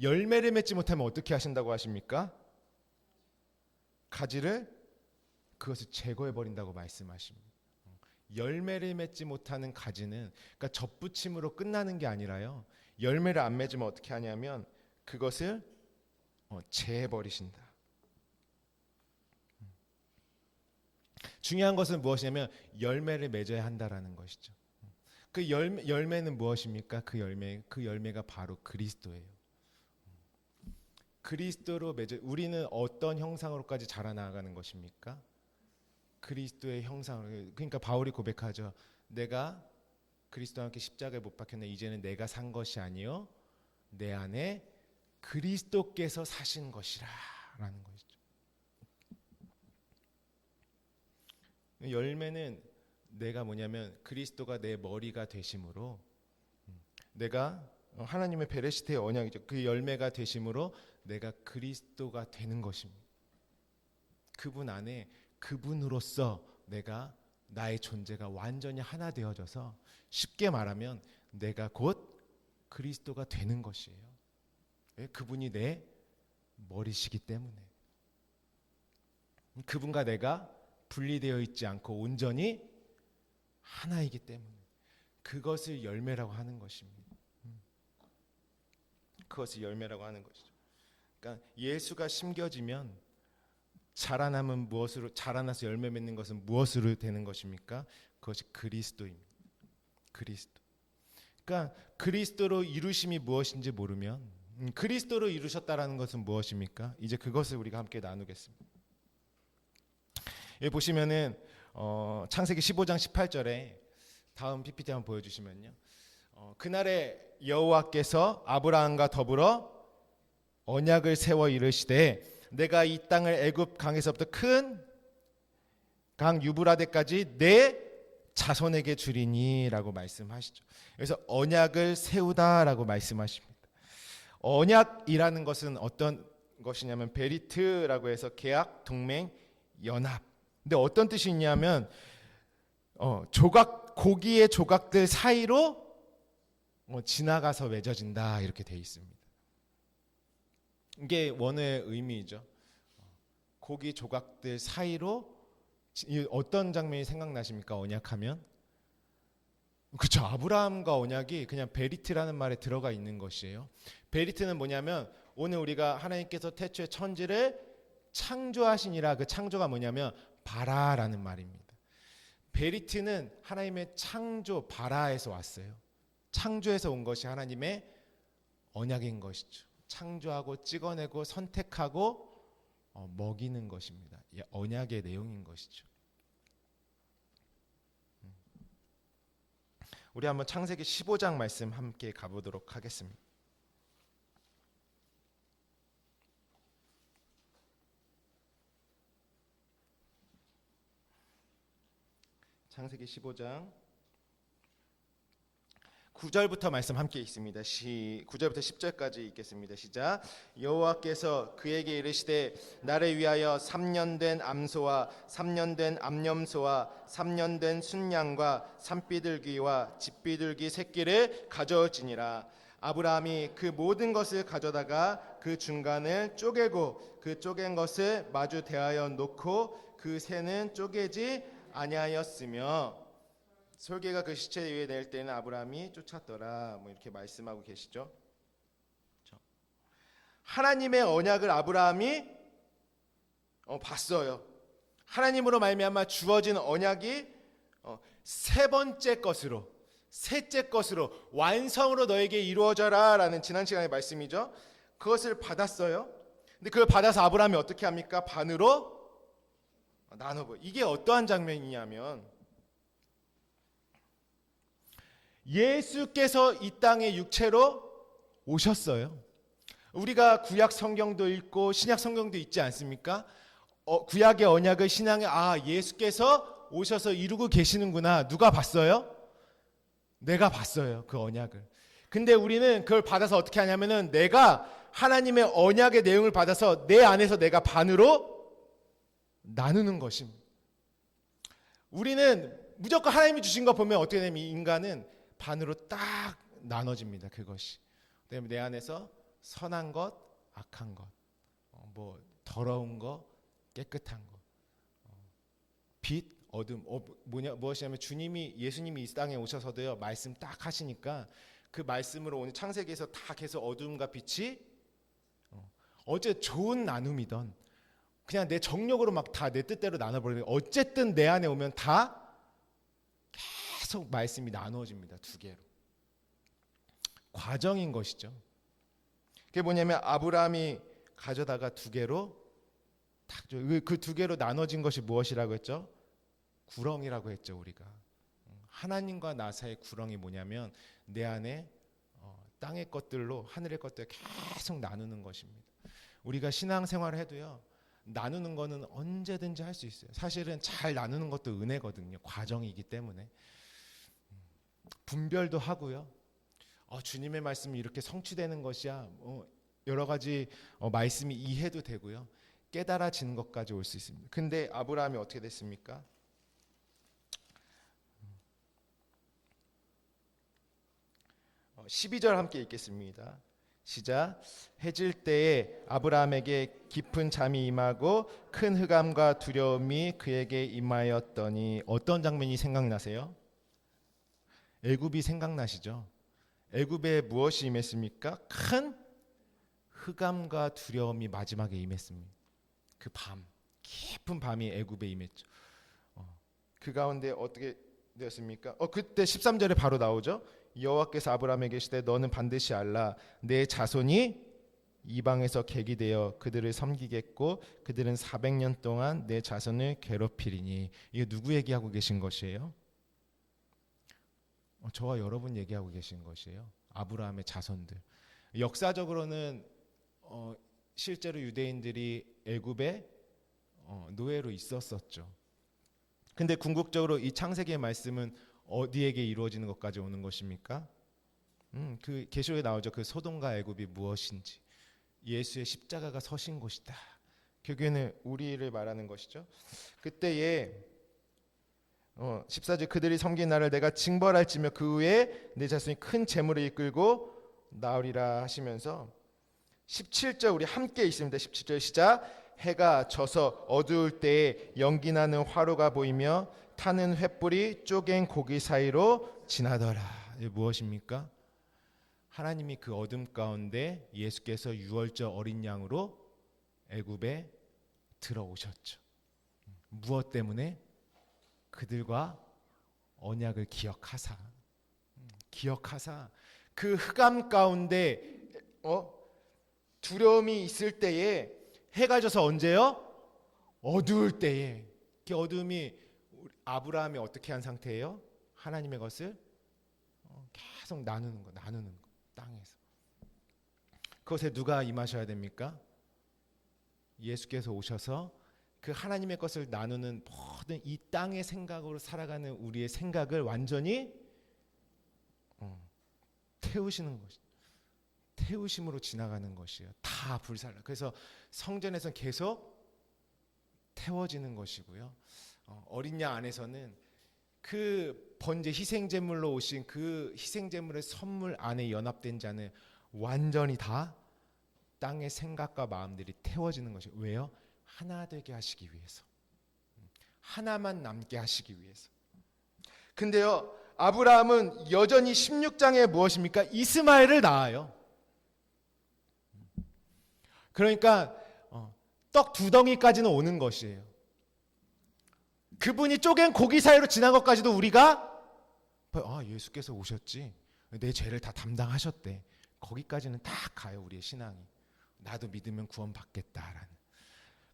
열매를 맺지 못하면 어떻게 하신다고 하십니까? 가지를 그것을 제거해 버린다고 말씀하십니다. 열매를 맺지 못하는 가지는, 그러니까 접붙임으로 끝나는 게 아니라요, 열매를 안 맺으면 어떻게 하냐면 그것을 제해 버리신다. 중요한 것은 무엇이냐면 열매를 맺어야 한다라는 것이죠. 그 열매는 무엇입니까? 그 열매가 바로 그리스도예요. 그리스도로 맺어 우리는 어떤 형상으로까지 자라나가는 것입니까? 그리스도의 형상으로. 그러니까 바울이 고백하죠. 내가 그리스도와 함께 십자가에 못 박혔네. 이제는 내가 산 것이 아니요 내 안에 그리스도께서 사신 것이라 라는 것이죠. 열매는 내가 뭐냐면 그리스도가 내 머리가 되심으로, 내가 하나님의 베레시트의 언약이죠. 그 열매가 되심으로 내가 그리스도가 되는 것입니다. 그분 안에, 그분으로서 내가 나의 존재가 완전히 하나 되어져서, 쉽게 말하면 내가 곧 그리스도가 되는 것이에요. 왜? 그분이 내 머리시기 때문에. 그분과 내가 분리되어 있지 않고 온전히 하나이기 때문에 그것을 열매라고 하는 것입니다. 그것을 열매라고 하는 것이죠. 그러니까 예수가 심겨지면 자라나면 무엇으로, 자라나서 열매 맺는 것은 무엇으로 되는 것입니까? 그것이 그리스도입니다. 그리스도. 그러니까 그리스도로 이루심이 무엇인지 모르면, 그리스도로 이루셨다라는 것은 무엇입니까? 이제 그것을 우리가 함께 나누겠습니다. 여기 보시면은 창세기 15장 18절에 다음 PPT 한번 보여주시면요. 그날에 여호와께서 아브라함과 더불어 언약을 세워 이르시되 내가 이 땅을 애굽 강에서부터 큰 강 유브라데까지 내 자손에게 주리니라고 말씀하시죠. 그래서 언약을 세우다라고 말씀하십니다. 언약이라는 것은 어떤 것이냐면 베리트라고 해서 계약, 동맹, 연합. 근데 어떤 뜻이 있냐면 조각, 고기의 조각들 사이로 지나가서 맺어진다 이렇게 돼 있습니다. 이게 원어의 의미이죠. 고기 조각들 사이로. 어떤 장면이 생각나십니까? 언약하면? 그렇죠. 아브라함과 언약이 그냥 베리트라는 말에 들어가 있는 것이에요. 베리트는 뭐냐면 오늘 우리가 하나님께서 태초에 천지를 창조하시니라, 그 창조가 뭐냐면 바라라는 말입니다. 베리트는 하나님의 창조, 바라에서 왔어요. 창조에서 온 것이 하나님의 언약인 것이죠. 창조하고 찍어내고 선택하고 먹이는 것입니다. 언약의 내용인 것이죠. 우리 한번 창세기 15장 말씀 함께 가보도록 하겠습니다. 창세기 15장 9절부터 말씀 함께 읽습니다. 9절부터 10절까지 읽겠습니다. 시작. 여호와께서 그에게 이르시되 나를 위하여 3년 된 암소와 3년 된 암염소와 3년 된 순양과 산비둘기와 집비둘기 새끼를 가져오지니라. 아브라함이 그 모든 것을 가져다가 그 중간을 쪼개고 그 쪼갠 것을 마주 대하여 놓고 그 새는 쪼개지 아니하였으며 솔개가 그 시체 위에 낼 때는 아브라함이 쫓았더라. 이렇게 말씀하고 계시죠. 하나님의 언약을 아브라함이 봤어요. 하나님으로 말미암아 주어진 언약이 셋째 것으로 완성으로 너에게 이루어져라라는 지난 시간의 말씀이죠. 그것을 받았어요. 근데 그걸 받아서 아브라함이 어떻게 합니까? 반으로 나눠버. 이게 어떠한 장면이냐면 예수께서 이 땅에 육체로 오셨어요. 우리가 구약 성경도 읽고 신약 성경도 있지 않습니까? 구약의 언약을 신앙에 예수께서 오셔서 이루고 계시는구나. 누가 봤어요? 내가 봤어요. 그 언약을. 근데 우리는 그걸 받아서 어떻게 하냐면은 내가 하나님의 언약의 내용을 받아서 내 안에서 내가 반으로 나누는 것입니다. 우리는 무조건 하나님이 주신 거 보면 어떻게 되냐면 인간은 반으로 딱 나눠집니다. 그것이. 그다음에 내 안에서 선한 것, 악한 것, 더러운 것, 깨끗한 것, 빛, 어둠. 무엇이냐면 예수님이 이 땅에 오셔서도요 말씀 딱 하시니까 그 말씀으로 오늘 창세기에서 다 계속 어둠과 빛이 어째 좋은 나눔이던 그냥 내 정욕으로 막 다 내 뜻대로 나눠버리는, 어쨌든 내 안에 오면 다 계속 말씀이 나누어집니다. 두 개로. 과정인 것이죠. 그게 뭐냐면 아브라함이 가져다가 두 개로 딱 줘. 그 두 개로 나눠진 것이 무엇이라고 했죠? 구렁이라고 했죠. 우리가 하나님과 나 사이의 구렁이 뭐냐면 내 안에 땅의 것들로 하늘의 것들을 계속 나누는 것입니다. 우리가 신앙생활을 해도요, 나누는 거는 언제든지 할 수 있어요. 사실은 잘 나누는 것도 은혜거든요. 과정이기 때문에 분별도 하고요. 주님의 말씀이 이렇게 성취되는 것이야. 여러 가지 말씀이 이해도 되고요. 깨달아지는 것까지 올 수 있습니다. 근데 아브라함이 어떻게 됐습니까? 12절 함께 읽겠습니다. 시작. 해질 때에 아브라함에게 깊은 잠이 임하고 큰 흑암과 두려움이 그에게 임하였더니. 어떤 장면이 생각나세요? 애굽이 생각나시죠? 애굽에 무엇이 임했습니까? 큰 흑암과 두려움이 마지막에 임했습니다. 그 밤, 깊은 밤이 애굽에 임했죠. 그 가운데 어떻게 되었습니까? 그때 13절에 바로 나오죠. 여호와께서 아브라함에게 이르시되 너는 반드시 알라. 내 자손이 이방에서 객이 되어 그들을 섬기겠고 그들은 400년 동안 내 자손을 괴롭히리니. 이게 누구 얘기하고 계신 것이에요? 저와 여러분 얘기하고 계신 것이에요. 아브라함의 자손들. 역사적으로는 실제로 유대인들이 애굽에 노예로 있었었죠. 근데 궁극적으로 이 창세기의 말씀은 어디에게 이루어지는 것까지 오는 것입니까? 그 계시록에 나오죠. 그 소돔과 애굽이 무엇인지, 예수의 십자가가 서신 곳이다. 결국에는 우리를 말하는 것이죠. 그때에 14절 그들이 섬긴 나를 내가 징벌할지며 그 후에 내 자손이 큰 재물을 이끌고 나오리라 하시면서 17절 우리 함께 있습니다. 17절 시작. 해가 져서 어두울 때에 연기나는 화로가 보이며 타는 횃불이 쪼갠 고기 사이로 지나더라. 이게 무엇입니까? 하나님이 그 어둠 가운데 예수께서 유월절 어린 양으로 애굽에 들어오셨죠. 무엇 때문에? 그들과 언약을 기억하사 그 흑암 가운데 두려움이 있을 때에 해가 져서 언제요? 어두울 때에. 그 어둠이 아브라함이 어떻게 한 상태예요? 하나님의 것을 계속 나누는 거 땅에서. 그것에 누가 임하셔야 됩니까? 예수께서 오셔서 그 하나님의 것을 나누는 모든 이 땅의 생각으로 살아가는 우리의 생각을 완전히 태우시는 것이, 태우심으로 지나가는 것이에요. 다 불살라. 그래서 성전에서는 계속 태워지는 것이고요. 어린 양 안에서는 그 번제 희생제물로 오신 그 희생제물의 선물 안에 연합된 자는 완전히 다 땅의 생각과 마음들이 태워지는 것이에요. 왜요? 하나 되게 하시기 위해서, 하나만 남게 하시기 위해서. 근데요, 아브라함은 여전히 16장에 무엇입니까? 이스마엘을 낳아요. 그러니까 떡 두 덩이까지는 오는 것이에요. 그분이 쪼갠 고기 사이로 지난 것까지도 우리가 예수께서 오셨지, 내 죄를 다 담당하셨대, 거기까지는 딱 가요. 우리의 신앙이. 나도 믿으면 구원받겠다라는.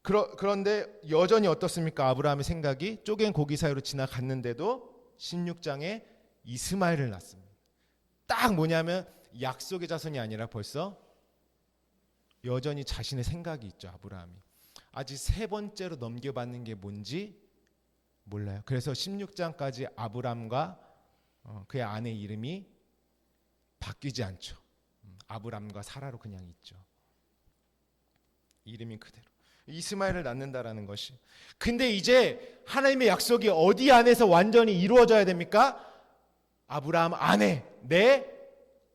그런데 여전히 어떻습니까? 아브라함의 생각이 쪼갠 고기 사이로 지나갔는데도 16장에 이스마엘을 낳습니다. 딱 뭐냐면 약속의 자손이 아니라 벌써 여전히 자신의 생각이 있죠. 아브라함이 아직 세 번째로 넘겨받는 게 뭔지 몰라요. 그래서 16장까지 아브람과 그의 아내 이름이 바뀌지 않죠. 아브람과 사라로 그냥 있죠. 이름이 그대로. 이스마엘을 낳는다라는 것이. 근데 이제 하나님의 약속이 어디 안에서 완전히 이루어져야 됩니까? 아브라함 안에, 내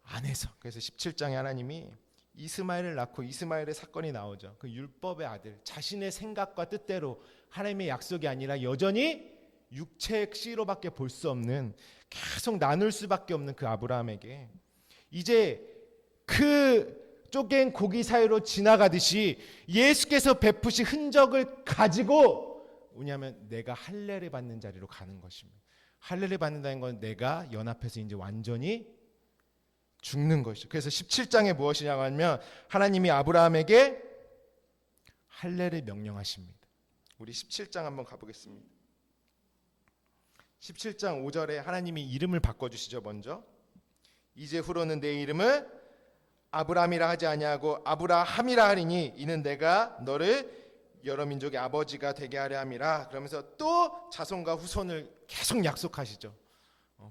안에서. 그래서 17장에 하나님이 이스마엘을 낳고 이스마엘의 사건이 나오죠. 그 율법의 아들, 자신의 생각과 뜻대로 하나님의 약속이 아니라 여전히 육체의 씨로밖에 볼 수 없는, 계속 나눌 수밖에 없는 그 아브라함에게 이제 그 쪼갠 고기 사이로 지나가듯이 예수께서 베푸신 흔적을 가지고, 뭐냐면 내가 할례를 받는 자리로 가는 것입니다. 할례를 받는다는 건 내가 연합해서 이제 완전히 죽는 것이죠. 그래서 17장에 무엇이냐고 하면 하나님이 아브라함에게 할례를 명령하십니다. 우리 17장 한번 가보겠습니다. 17장 5절에 하나님이 이름을 바꿔주시죠. 먼저 이제 후로는 내 이름을 아브람이라 하지 아니하고 아브라함이라 하리니 이는 내가 너를 여러 민족의 아버지가 되게 하려 함이라. 그러면서 또 자손과 후손을 계속 약속하시죠.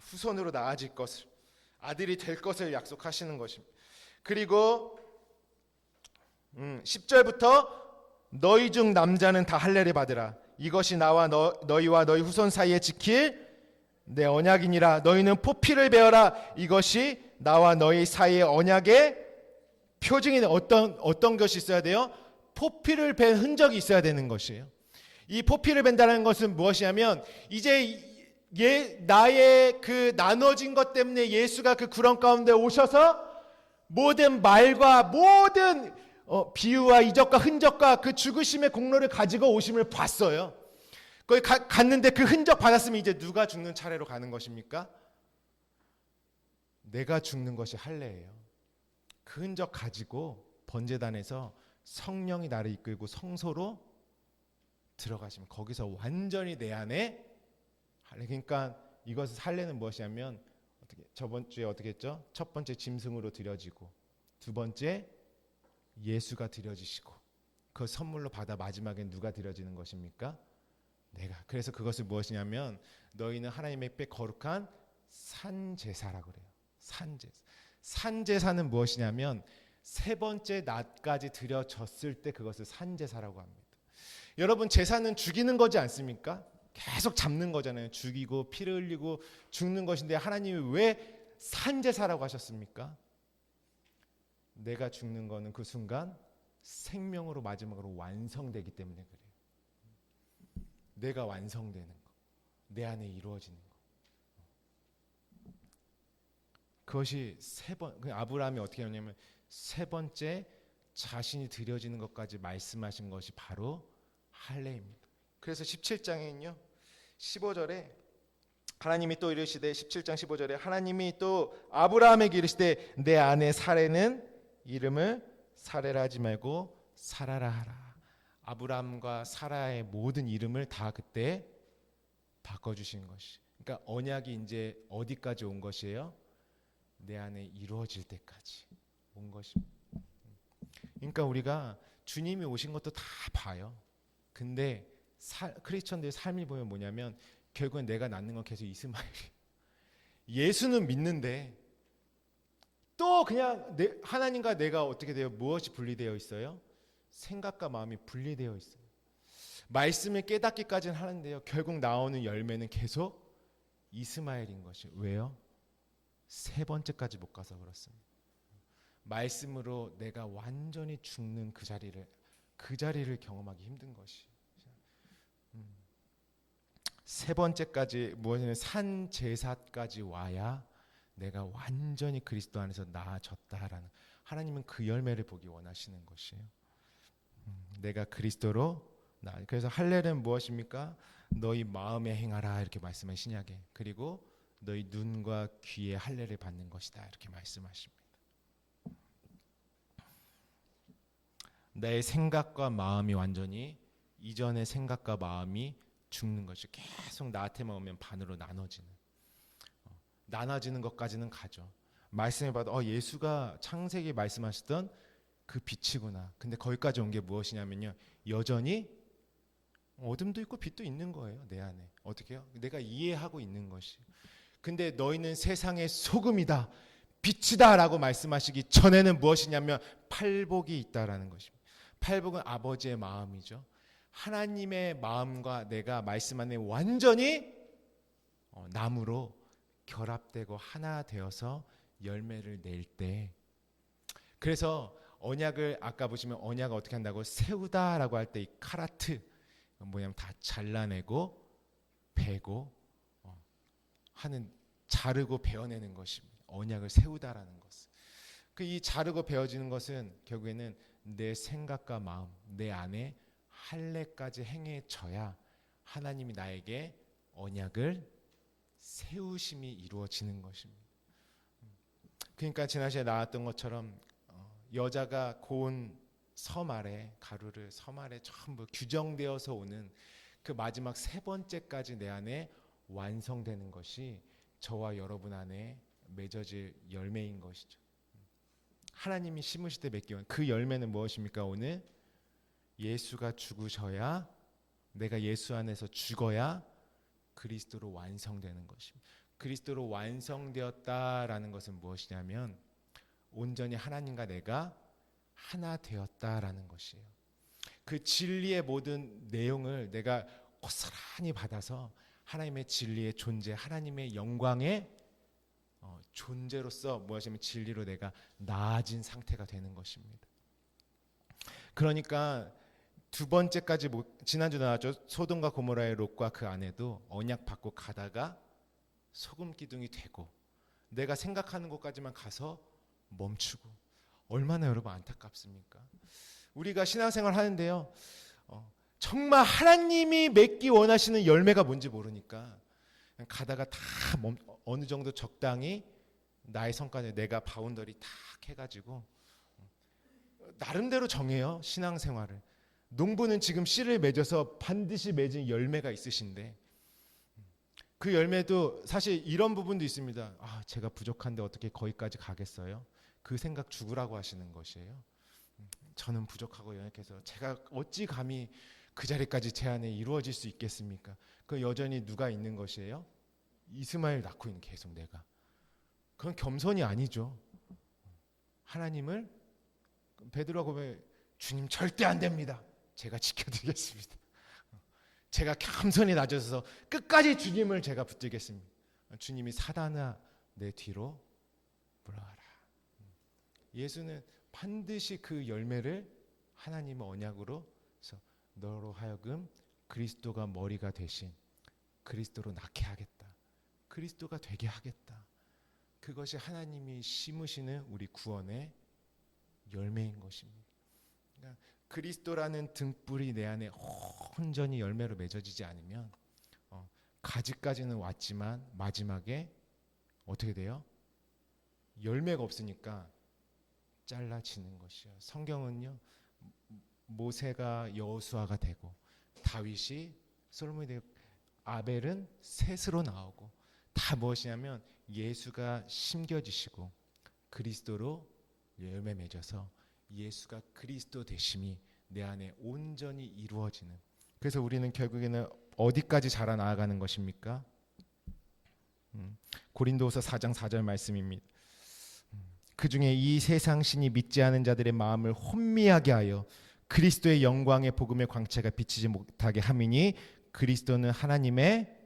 후손으로 나아질 것을, 아들이 될 것을 약속하시는 것입니다. 그리고 10절부터 너희 중 남자는 다 할례를 받으라. 이것이 나와 너희와 너희 후손 사이에 지킬 내 언약이니라. 너희는 포피를 베어라. 이것이 나와 너희 사이의 언약의 표징이. 어떤 것이 있어야 돼요? 포피를 벤 흔적이 있어야 되는 것이에요. 이 포피를 벤다는 것은 무엇이냐면 이제 나의 그 나눠진 것 때문에 예수가 그 구렁 가운데 오셔서 모든 말과 모든 비유와 이적과 흔적과 그 죽으심의 공로를 가지고 오심을 봤어요. 거기 갔는데 그 흔적 받았으면 이제 누가 죽는 차례로 가는 것입니까? 내가 죽는 것이 할례예요. 그 흔적 가지고 번제단에서 성령이 나를 이끌고 성소로 들어가시면 거기서 완전히 내 안에 할례. 그러니까 이것을 할례는 무엇이냐면 저번 주에 어떻게 했죠? 첫 번째 짐승으로 드려지고 두 번째 예수가 드려지시고 그 선물로 받아 마지막엔 누가 드려지는 것입니까? 내가. 그래서 그것을 무엇이냐면 너희는 하나님의 거룩한 산제사라고 그래요. 산제사는 무엇이냐면 세 번째 낮까지 드려졌을 때 그것을 산제사라고 합니다. 여러분, 제사는 죽이는 거지 않습니까? 계속 잡는 거잖아요. 죽이고 피를 흘리고 죽는 것인데 하나님이 왜 산제사라고 하셨습니까? 내가 죽는 거는 그 순간 생명으로 마지막으로 완성되기 때문에 그래요. 내가 완성되는 거, 내 안에 이루어지는 거. 그것이 아브라함이 어떻게 하냐면 세 번째 자신이 드려지는 것까지 말씀하신 것이 바로 할례입니다. 그래서 17장에는요 15절에 하나님이 또 이르시되 17장 15절에 하나님이 또 아브라함에게 이르시되 내 아내 사레는 이름을 사레라 하지 말고 사라라 하라. 아브라함과 사라의 모든 이름을 다 그때 바꿔주신 것이. 그러니까 언약이 이제 어디까지 온 것이에요? 내 안에 이루어질 때까지 온 것입니다. 그러니까 우리가 주님이 오신 것도 다 봐요. 근데 크리스천들의 삶이 보면 뭐냐면 결국엔 내가 낳는 건 계속 이스마엘이에요. 예수는 믿는데 또 그냥 하나님과 내가 어떻게 돼요? 무엇이 분리되어 있어요? 생각과 마음이 분리되어 있어요. 말씀을 깨닫기까지는 하는데요. 결국 나오는 열매는 계속 이스마엘인 것이. 왜요? 세 번째까지 못 가서 그렇습니다. 말씀으로 내가 완전히 죽는 그 자리를 경험하기 힘든 것이. 세 번째까지 무엇이냐면 산 제사까지 와야 내가 완전히 그리스도 안에서 나아졌다라는, 하나님은 그 열매를 보기 원하시는 것이에요. 내가 그리스도로 그래서 할례는 무엇입니까? 너희 마음에 행하라 이렇게 말씀해 신약에. 그리고 너희 눈과 귀에 할례를 받는 것이다 이렇게 말씀하십니다. 내 생각과 마음이 완전히 이전의 생각과 마음이 죽는 것이 계속 나한테만 오면 반으로 나눠지는 것까지는 가죠. 말씀해 봐도 예수가 창세기 말씀하시던 그 빛이구나. 근데 거기까지 온 게 무엇이냐면요, 여전히 어둠도 있고 빛도 있는 거예요. 내 안에. 어떻게 해요? 내가 이해하고 있는 것이. 근데 너희는 세상의 소금이다, 빛이다 라고 말씀하시기 전에는 무엇이냐면 팔복이 있다라는 것입니다. 팔복은 아버지의 마음이죠. 하나님의 마음과 내가 말씀 안에 완전히 나무로 결합되고 하나 되어서 열매를 낼 때, 그래서 언약을 아까 보시면 언약을 어떻게 한다고? 세우다라고 할 때 이 카라트 뭐냐면 다 잘라내고 베고 하는, 자르고 베어내는 것입니다. 언약을 세우다라는 것은. 이 자르고 베어지는 것은 결국에는 내 생각과 마음, 내 안에 할례까지 행해져야 하나님이 나에게 언약을 세우심이 이루어지는 것입니다. 그러니까 지난 시간에 나왔던 것처럼 여자가 고운 섬 아래, 가루를 섬 아래 전부 규정되어서 오는 그 마지막 세 번째까지 내 안에 완성되는 것이 저와 여러분 안에 맺어질 열매인 것이죠. 하나님이 심으실 때 맺기 그 열매는 무엇입니까? 오늘 예수가 죽으셔야, 내가 예수 안에서 죽어야 그리스도로 완성되는 것입니다. 그리스도로 완성되었다라는 것은 무엇이냐면 온전히 하나님과 내가 하나 되었다라는 것이에요. 그 진리의 모든 내용을 내가 고스란히 받아서 하나님의 진리의 존재, 하나님의 영광의 존재로서 무엇이냐면 진리로 내가 나아진 상태가 되는 것입니다. 그러니까 두 번째까지 지난주 나왔죠. 소돔과 고모라의 롯과 그 아내도 언약 받고 가다가 소금 기둥이 되고 내가 생각하는 곳까지만 가서 멈추고, 얼마나 여러분 안타깝습니까? 우리가 신앙생활 하는데요, 정말 하나님이 맺기 원하시는 열매가 뭔지 모르니까 가다가 다 어느 정도 적당히 나의 성과를 내가 바운더리 딱 해가지고 나름대로 정해요. 신앙생활을. 농부는 지금 씨를 맺어서 반드시 맺은 열매가 있으신데 그 열매도 사실 이런 부분도 있습니다. 제가 부족한데 어떻게 거기까지 가겠어요? 그 생각 죽으라고 하시는 것이에요. 저는 부족하고 연약해서 제가 어찌 감히 그 자리까지 제 안에 이루어질 수 있겠습니까? 그 여전히 누가 있는 것이에요? 이스마엘 낳고 있는, 계속 내가. 그건 겸손이 아니죠. 하나님을 베드로가 보면 주님 절대 안 됩니다. 제가 지켜드리겠습니다. 제가 겸손히 낮아져서 끝까지 주님을 제가 붙들겠습니다. 주님이 사단아 내 뒤로 물러가라. 예수는 반드시 그 열매를 하나님의 언약으로 해서 너로 하여금 그리스도가 머리가 되신 그리스도로 낳게 하겠다. 그리스도가 되게 하겠다. 그것이 하나님이 심으시는 우리 구원의 열매인 것입니다. 그러니까 그리스도라는 등불이 내 안에 온전히 열매로 맺어지지 않으면 가지까지는 왔지만 마지막에 어떻게 돼요? 열매가 없으니까 잘라지는 것이요. 성경은요, 모세가 여호수아가 되고 다윗이 솔로몬이 되고 아벨은 셋으로 나오고 다 무엇이냐면 예수가 심겨지시고 그리스도로 열매 맺어서 예수가 그리스도 되심이 내 안에 온전히 이루어지는, 그래서 우리는 결국에는 어디까지 자라나가는 것입니까? 고린도후서 4장 4절 말씀입니다. 그 중에 이 세상 신이 믿지 않은 자들의 마음을 혼미하게 하여 그리스도의 영광의 복음의 광채가 비치지 못하게 함이니 그리스도는 하나님의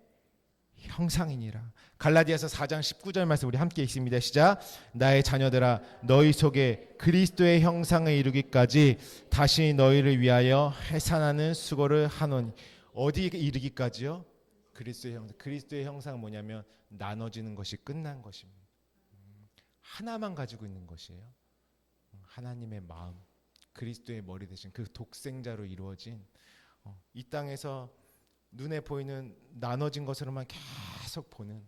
형상이니라. 갈라디아서 4장 19절 말씀 우리 함께 읽습니다. 시작. 나의 자녀들아 너희 속에 그리스도의 형상을 이루기까지 다시 너희를 위하여 해산하는 수고를 하노니. 어디 이르기까지요? 그리스도의 형상. 그리스도의 형상은 뭐냐면 나눠지는 것이 끝난 것입니다. 하나만 가지고 있는 것이에요. 하나님의 마음, 그리스도의 머리 대신 그 독생자로 이루어진 이 땅에서 눈에 보이는 나눠진 것으로만 계속 보는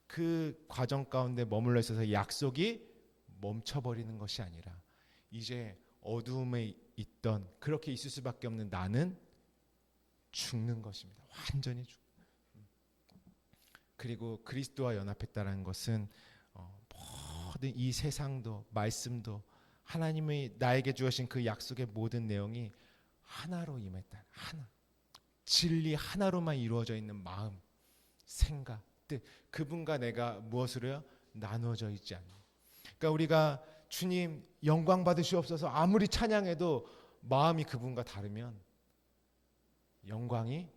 그 과정 가운데 머물러 있어서 약속이 멈춰버리는 것이 아니라 이제 어두움에 있던, 그렇게 있을 수밖에 없는 나는 죽는 것입니다. 완전히 죽. 그리고 그리스도와 연합했다는 것은 모든 이 세상도 말씀도 하나님이 나에게 주신 그 약속의 모든 내용이 하나로 임했다. 하나. 진리 하나로만 이루어져 있는 마음, 생각, 뜻, 그분과 내가 무엇으로요? 나눠져 있지 않는. 그러니까 우리가 주님 영광 받으시옵소서 아무리 찬양해도 마음이 그분과 다르면 영광이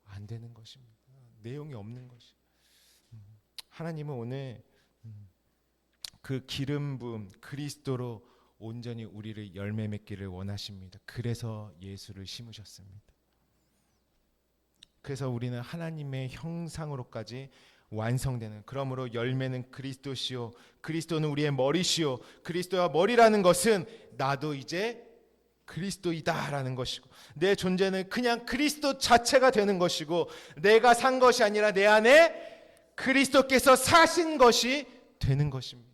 안 되는 것입니다. 내용이 없는 것이. 하나님은 오늘 그 기름 부음 그리스도로 온전히 우리를 열매 맺기를 원하십니다. 그래서 예수를 심으셨습니다. 그래서 우리는 하나님의 형상으로까지 완성되는, 그러므로 열매는 그리스도시요 그리스도는 우리의 머리시요 그리스도가 머리라는 것은 나도 이제 그리스도이다라는 것이고 내 존재는 그냥 그리스도 자체가 되는 것이고 내가 산 것이 아니라 내 안에 그리스도께서 사신 것이 되는 것입니다.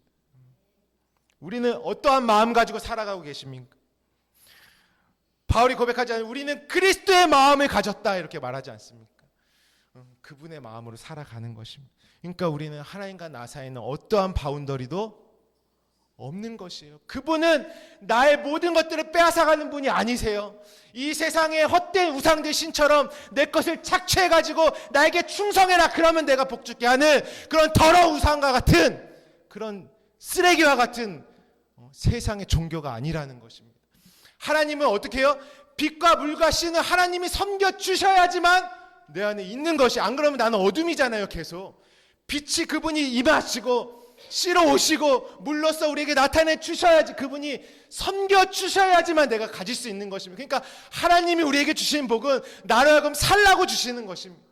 우리는 어떠한 마음 가지고 살아가고 계십니까? 바울이 고백하지 않으면 우리는 그리스도의 마음을 가졌다 이렇게 말하지 않습니까? 그분의 마음으로 살아가는 것입니다. 그러니까 우리는 하나님과 나 사이에는 어떠한 바운더리도 없는 것이에요. 그분은 나의 모든 것들을 빼앗아가는 분이 아니세요. 이 세상의 헛된 우상들 신처럼 내 것을 착취해가지고 나에게 충성해라 그러면 내가 복주게 하는 그런 더러운 우상과 같은 그런 쓰레기와 같은 세상의 종교가 아니라는 것입니다. 하나님은 어떻게 해요? 빛과 물과 씨는 하나님이 섬겨주셔야지만 내 안에 있는 것이, 안 그러면 나는 어둠이잖아요. 계속 빛이 그분이 임하시고 씨로 오시고 물로써 우리에게 나타내 주셔야지, 그분이 섬겨주셔야지만 내가 가질 수 있는 것입니다. 그러니까 하나님이 우리에게 주신 복은 나로 하여금 살라고 주시는 것입니다.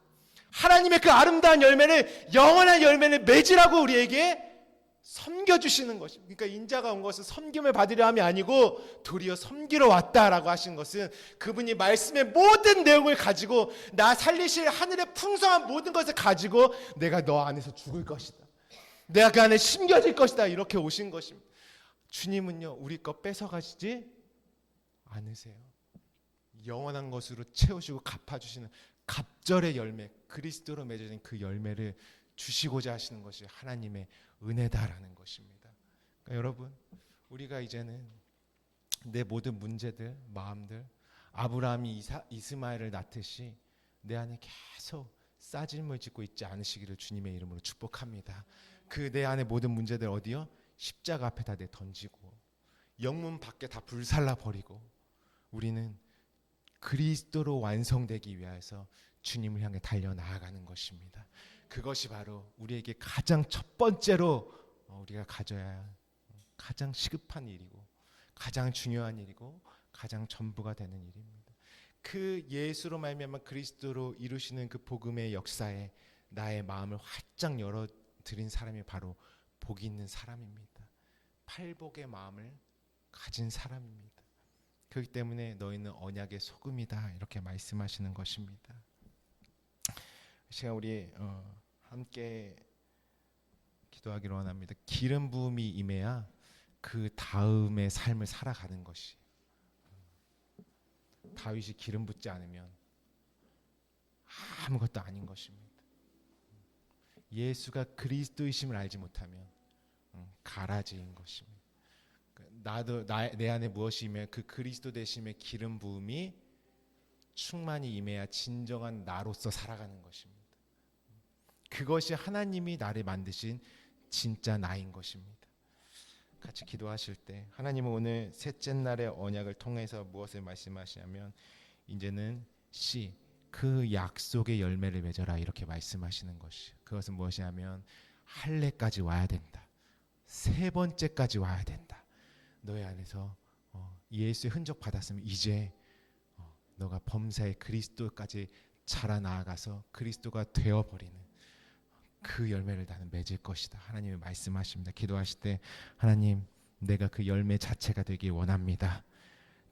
하나님의 그 아름다운 열매를, 영원한 열매를 맺으라고 우리에게 섬겨주시는 것입니다. 그러니까 인자가 온 것은 섬김을 받으려 함이 아니고 도리어 섬기러 왔다라고 하신 것은 그분이 말씀의 모든 내용을 가지고 나 살리실 하늘의 풍성한 모든 것을 가지고 내가 너 안에서 죽을 것이다, 내가 그 안에 심겨질 것이다, 이렇게 오신 것입니다. 주님은요 우리 것 뺏어가시지 않으세요. 영원한 것으로 채우시고 갚아주시는 갑절의 열매, 그리스도로 맺어진 그 열매를 주시고자 하시는 것이 하나님의 은혜다라는 것입니다. 그러니까 여러분, 우리가 이제는 내 모든 문제들, 마음들, 아브라함이 이스마엘을 낳듯이 내 안에 계속 싸질물 짓고 있지 않으시기를 주님의 이름으로 축복합니다. 그 내 안에 모든 문제들 어디요? 십자가 앞에 다 던지고 영문 밖에 다 불살라 버리고 우리는 그리스도로 완성되기 위해서 주님을 향해 달려 나아가는 것입니다. 그것이 바로 우리에게 가장 첫 번째로 우리가 가져야 할 가장 시급한 일이고 가장 중요한 일이고 가장 전부가 되는 일입니다. 그 예수로 말미암아 그리스도로 이루시는 그 복음의 역사에 나의 마음을 활짝 열어드린 사람이 바로 복이 있는 사람입니다. 팔복의 마음을 가진 사람입니다. 그렇기 때문에 너희는 언약의 소금이다 이렇게 말씀하시는 것입니다. 시간 우리 함께 기도하기로 원합니다. 기름 부음이 임해야 그 다음의 삶을 살아가는 것이, 다윗이 기름 붓지 않으면 아무것도 아닌 것입니다. 예수가 그리스도이심을 알지 못하면 가라지인 것입니다. 나도 내 안에 무엇이 임해 그 그리스도 되심의 기름 부음이 충만히 임해야 진정한 나로서 살아가는 것입니다. 그것이 하나님이 나를 만드신 진짜 나인 것입니다. 같이 기도하실 때 하나님은 오늘 셋째 날의 언약을 통해서 무엇을 말씀하시냐면 이제는 씨, 그 약속의 열매를 맺어라 이렇게 말씀하시는 것이, 그것은 무엇이냐면 할례까지 와야 된다, 세 번째까지 와야 된다. 너의 안에서 예수의 흔적 받았으면 이제 너가 범사의 그리스도까지 자라나아가서 그리스도가 되어버리는 그 열매를 나는 맺을 것이다. 하나님이 말씀하십니다. 기도하실 때 하나님, 내가 그 열매 자체가 되기 원합니다.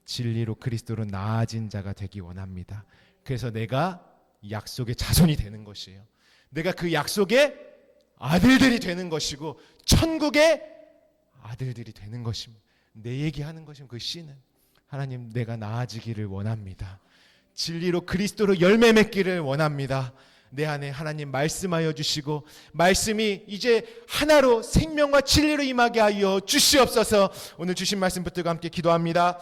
진리로 그리스도로 나아진 자가 되기 원합니다. 그래서 내가 약속의 자손이 되는 것이에요. 내가 그 약속의 아들들이 되는 것이고 천국의 아들들이 되는 것입니다. 내 얘기하는 것이면 그 씨는 하나님, 내가 나아지기를 원합니다. 진리로 그리스도로 열매 맺기를 원합니다. 내 안에 하나님 말씀하여 주시고 말씀이 이제 하나로 생명과 진리로 임하게 하여 주시옵소서. 오늘 주신 말씀 붙들고 함께 기도합니다.